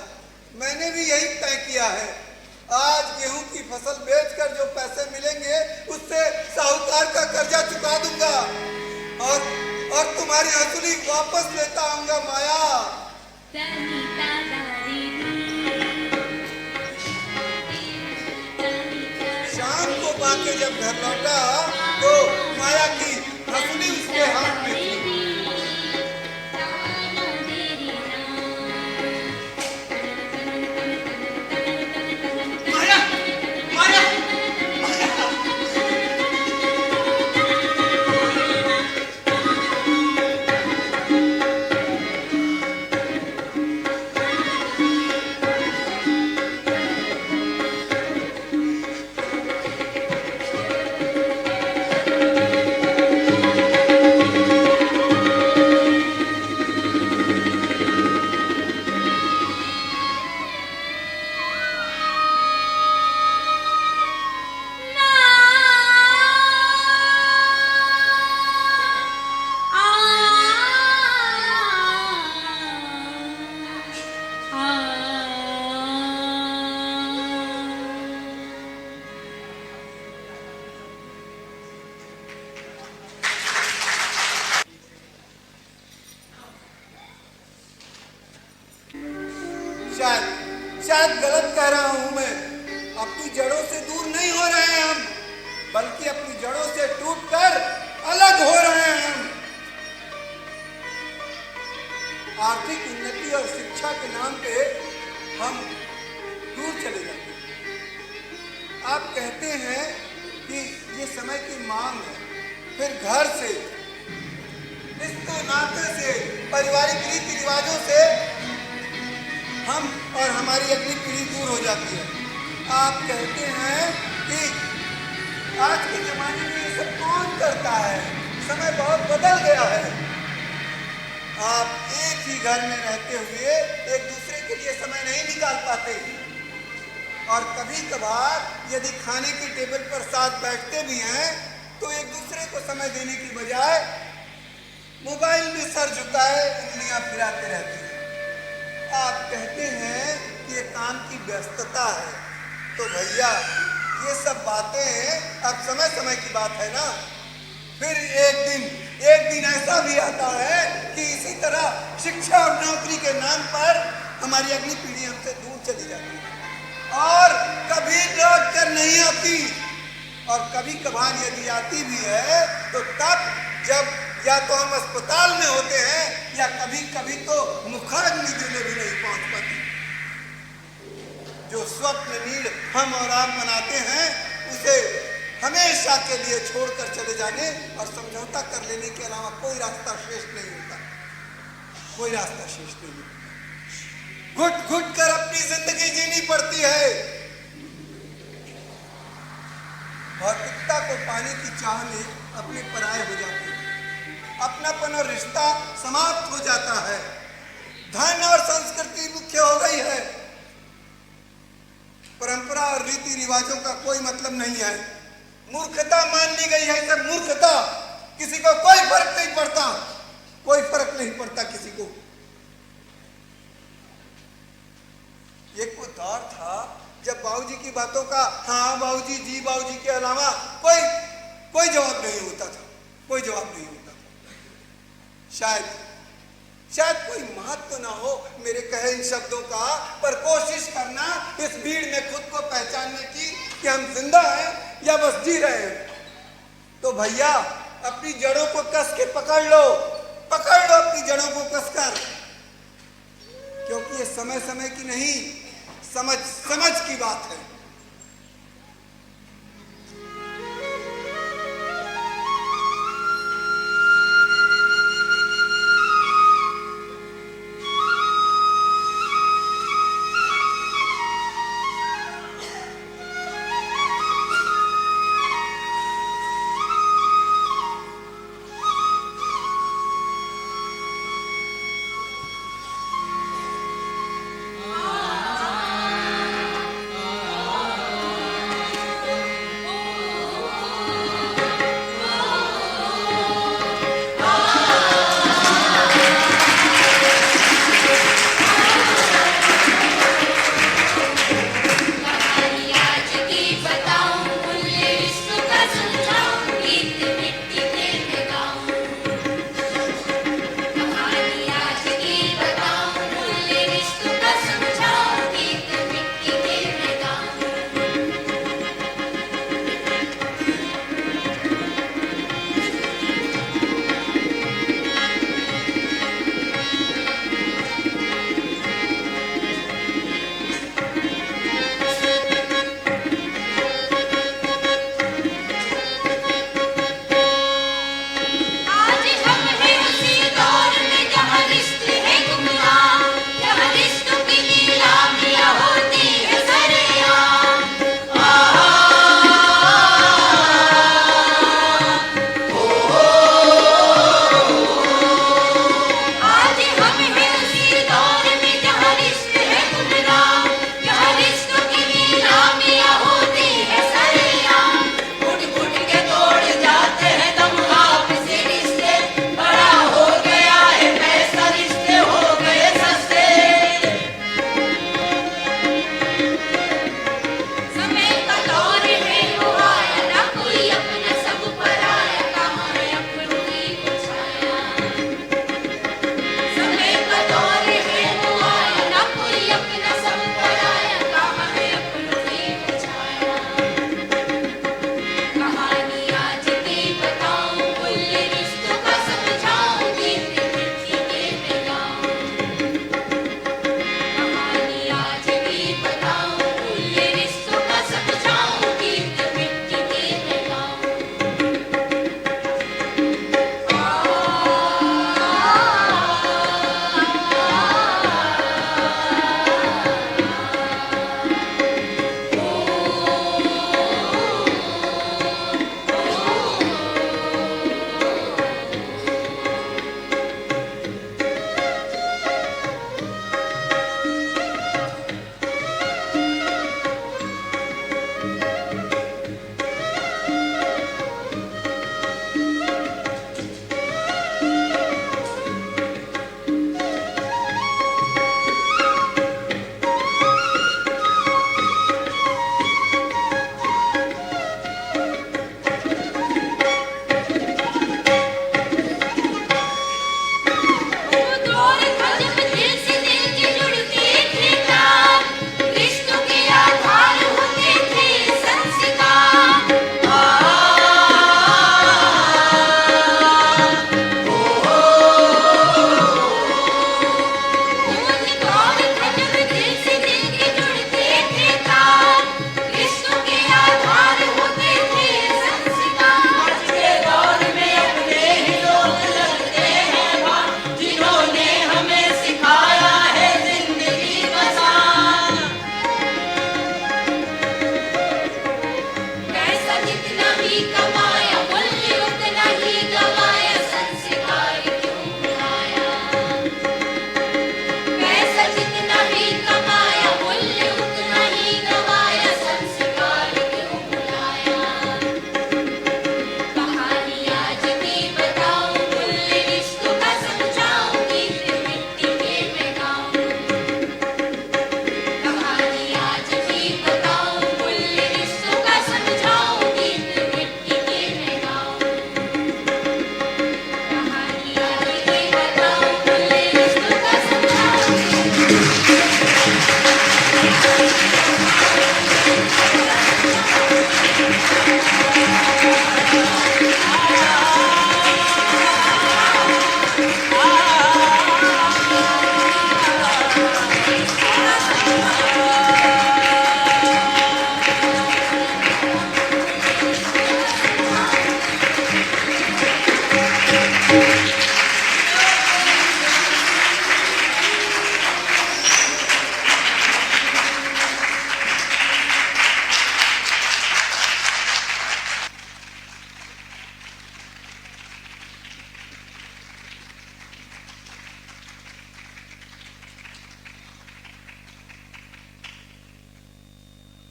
I: मैंने भी यही तय किया है। आज गेहूं की फसल बेचकर जो पैसे मिलेंगे उससे साहूकार का कर्जा चुका दूंगा और तुम्हारी हंसुली वापस लेता आऊंगा माया। शाम को बाके जब घर लौटा तो माया की हंसुली उसके हाथ में थी। शायद गलत कह रहा हूं मैं। अपनी जड़ों से दूर नहीं हो रहे हैं हम, बल्कि अपनी जड़ों से टूटकर अलग हो रहे हैं हम। आर्थिक उन्नति और शिक्षा के नाम पे हम दूर चले जाते हैं। आप कहते हैं कि ये समय की मांग है, फिर घर से, रिश्तों नाते से, पारिवारिक रीति रिवाजों से हम और हमारी अगली पीढ़ी दूर हो जाती है। आप कहते हैं कि आज के जमाने में ये सब कौन करता है, समय बहुत बदल गया है। आप एक ही घर में रहते हुए एक दूसरे के लिए समय नहीं निकाल पाते। और कभी कभार यदि खाने के टेबल पर साथ बैठते भी हैं तो एक दूसरे को समय देने की बजाय मोबाइल में सर झुकाए उंगलियां फिराते रहते हैं। आप कहते हैं कि ये काम की व्यस्तता है, तो भैया ये सब बातें अब समय समय की बात है ना। फिर एक दिन ऐसा भी आता है कि इसी तरह शिक्षा और नौकरी के नाम पर हमारी अगली पीढ़ी हमसे दूर चली जाती है और कभी लौट कर नहीं आती। और कभी कभार यदि आती भी है तो तब जब या तो हम अस्पताल में होते हैं या कभी कभी तो मुखाग्नि देने भी नहीं पहुंच पाती। जो स्वप्न नीड़ हम और आप मनाते हैं उसे हमेशा के लिए छोड़कर चले जाने और समझौता कर लेने के अलावा कोई रास्ता शेष नहीं होता, कोई रास्ता शेष नहीं होता। घुट घुट कर अपनी जिंदगी जीनी पड़ती है। भौतिकता को पाने की चाह में अपने पराये हो जाते हैं, अपनापन और रिश्ता समाप्त हो जाता है, धन और संस्कृति मुख्य हो गई है, परंपरा और रीति रिवाजों का कोई मतलब नहीं है, मूर्खता मान ली गई है। सब मूर्खता, किसी को कोई फर्क नहीं पड़ता, कोई फर्क नहीं पड़ता किसी को। एक वो दौर था जब बाबूजी की बातों का हाँ बाबूजी जी बाबूजी के अलावा कोई जवाब नहीं होता था, कोई जवाब नहीं होता था। शायद कोई महत्व ना हो मेरे कहे इन शब्दों का, पर कोशिश करना इस भीड़ में खुद को पहचानने की कि हम जिंदा हैं या बस जी रहे हैं। तो भैया अपनी जड़ों को कस के पकड़ लो अपनी जड़ों को कसकर, क्योंकि ये समय समय की नहीं, समझ की बात है।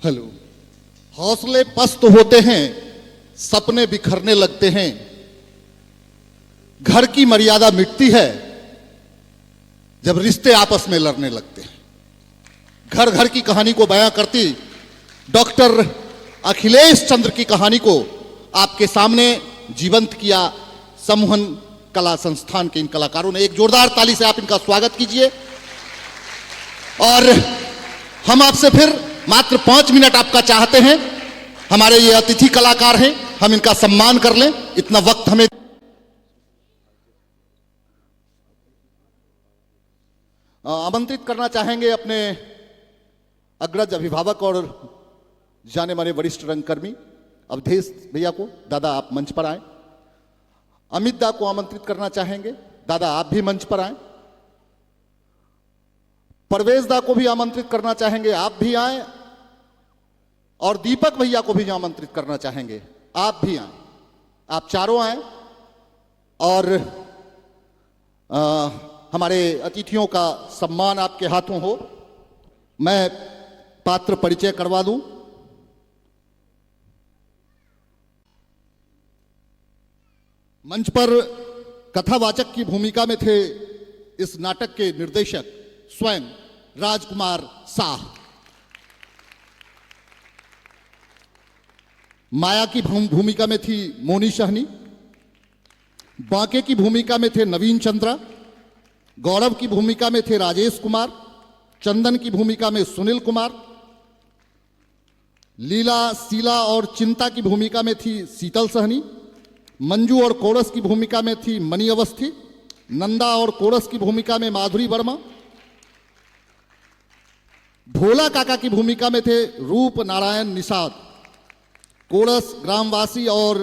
A: हेलो। हौसले पस्त होते हैं, सपने बिखरने लगते हैं, घर की मर्यादा मिटती है जब रिश्ते आपस में लड़ने लगते हैं। घर घर की कहानी को बयां करती डॉक्टर अखिलेश चंद्र की कहानी को आपके सामने जीवंत किया सम्मोहन कला संस्थान के इन कलाकारों ने। एक जोरदार ताली से आप इनका स्वागत कीजिए। और हम आपसे फिर मात्र 5 मिनट आपका चाहते हैं। हमारे ये अतिथि कलाकार हैं, हम इनका सम्मान कर लें, इतना वक्त हमें। आमंत्रित करना चाहेंगे अपने अग्रज अभिभावक और जाने माने वरिष्ठ रंगकर्मी अवधेश भैया को। दादा आप मंच पर आए। अमित दा को आमंत्रित करना चाहेंगे। दादा आप भी मंच पर आए। परवेज दा को भी आमंत्रित करना चाहेंगे, आप भी आए। और दीपक भैया को भी आमंत्रित करना चाहेंगे, आप भी आए। आप चारों आए और हमारे अतिथियों का सम्मान आपके हाथों हो। मैं पात्र परिचय करवा दूं। मंच पर कथावाचक की भूमिका में थे इस नाटक के निर्देशक स्वयं राजकुमार शाह। माया की भूमिका में थी मोनी शाहनी। बांके की भूमिका में थे नवीन चंद्रा। गौरव की भूमिका में थे राजेश कुमार। चंदन की भूमिका में सुनील कुमार। लीला, शीला और चिंता की भूमिका में थी शीतल सहनी। मंजू और कोरस की भूमिका में थी मनी अवस्थी। नंदा और कोरस की भूमिका में माधुरी वर्मा। भोला काका की भूमिका में थे रूप नारायण निषाद। कोरस ग्रामवासी और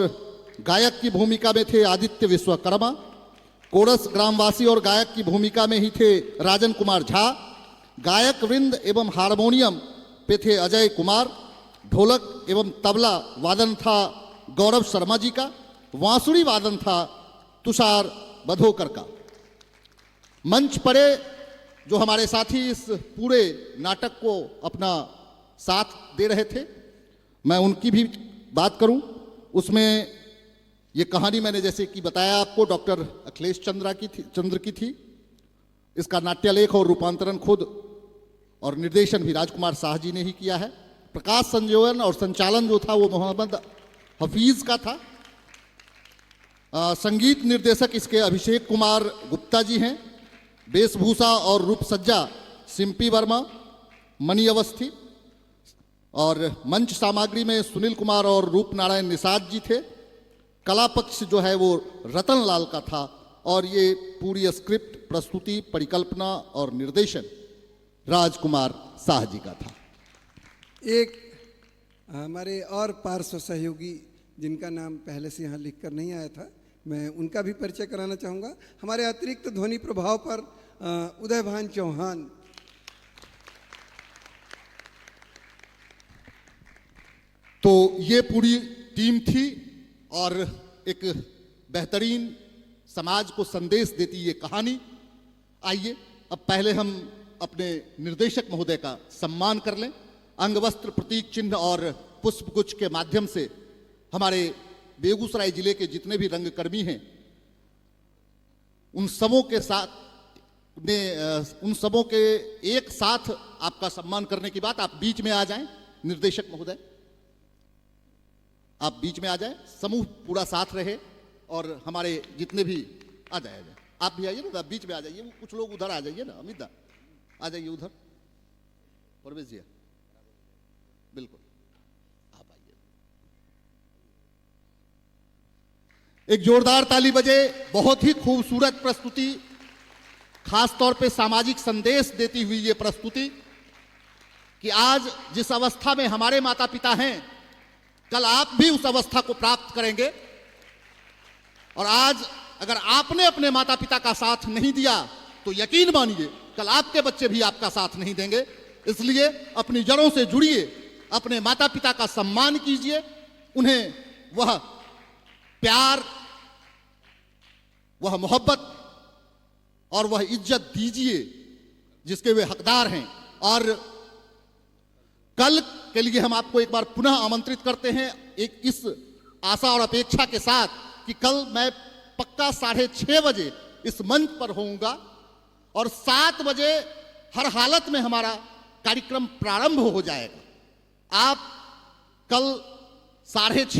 A: गायक की भूमिका में थे आदित्य विश्वकर्मा। कोरस ग्रामवासी और गायक की भूमिका में ही थे राजन कुमार झा। गायक वृंद एवं हारमोनियम पे थे अजय कुमार। ढोलक एवं तबला वादन था गौरव शर्मा जी का। बांसुरी वादन था तुषार बधोकर का। मंच परे जो हमारे साथी इस पूरे नाटक को अपना साथ दे रहे थे, मैं उनकी भी बात करूं। उसमें ये कहानी मैंने जैसे कि बताया आपको डॉक्टर अखिलेश चंद्र की थी। इसका नाट्यलेख और रूपांतरण खुद और निर्देशन भी राजकुमार शाह जी ने ही किया है। प्रकाश संयोजन और संचालन जो था वो मोहम्मद हफीज का था। संगीत निर्देशक इसके अभिषेक कुमार गुप्ता जी हैं। वेशभूषा और रूप सज्जा सिंपी वर्मा, मनी अवस्थी। और मंच सामग्री में सुनील कुमार और रूप नारायण निषाद जी थे। कला पक्ष जो है वो रतन लाल का था। और ये पूरी स्क्रिप्ट, प्रस्तुति, परिकल्पना और निर्देशन राजकुमार शाह जी का था।
I: एक हमारे और पार्श्व सहयोगी जिनका नाम पहले से यहाँ लिख कर नहीं आया था, मैं उनका भी परिचय कराना चाहूँगा। हमारे अतिरिक्त ध्वनि प्रभाव पर उदय भान चौहान।
A: तो ये पूरी टीम थी और एक बेहतरीन समाज को संदेश देती ये कहानी। आइए अब पहले हम अपने निर्देशक महोदय का सम्मान कर लें। अंगवस्त्र, प्रतीक चिन्ह और पुष्पगुच्छ के माध्यम से हमारे बेगूसराय जिले के जितने भी रंगकर्मी हैं उन सबों के एक साथ आपका सम्मान करने की बात। आप बीच में आ जाएं निर्देशक महोदय, आप बीच में आ जाएं। समूह पूरा साथ रहे और हमारे जितने भी आ जाए। आप भी आइए ना, बीच में आ जाइए। कुछ लोग उधर आ जाइए ना, अमित दा आ जाइए उधर। परवेश जी बिल्कुल आप आइए। एक जोरदार ताली बजे। बहुत ही खूबसूरत प्रस्तुति, खास तौर पे सामाजिक संदेश देती हुई ये प्रस्तुति कि आज जिस अवस्था में हमारे माता पिता हैं, कल आप भी उस अवस्था को प्राप्त करेंगे। और आज अगर आपने अपने माता पिता का साथ नहीं दिया तो यकीन मानिए कल आपके बच्चे भी आपका साथ नहीं देंगे। इसलिए अपनी जड़ों से जुड़िए, अपने माता पिता का सम्मान कीजिए, उन्हें वह प्यार, वह मोहब्बत और वह इज्जत दीजिए जिसके वे हकदार हैं। और कल के लिए हम आपको एक बार पुनः आमंत्रित करते हैं, एक इस आशा और अपेक्षा के साथ कि कल मैं पक्का 6:30 बजे इस मंच पर होऊंगा और 7 बजे हर हालत में हमारा कार्यक्रम प्रारंभ हो जाएगा। आप कल 6:30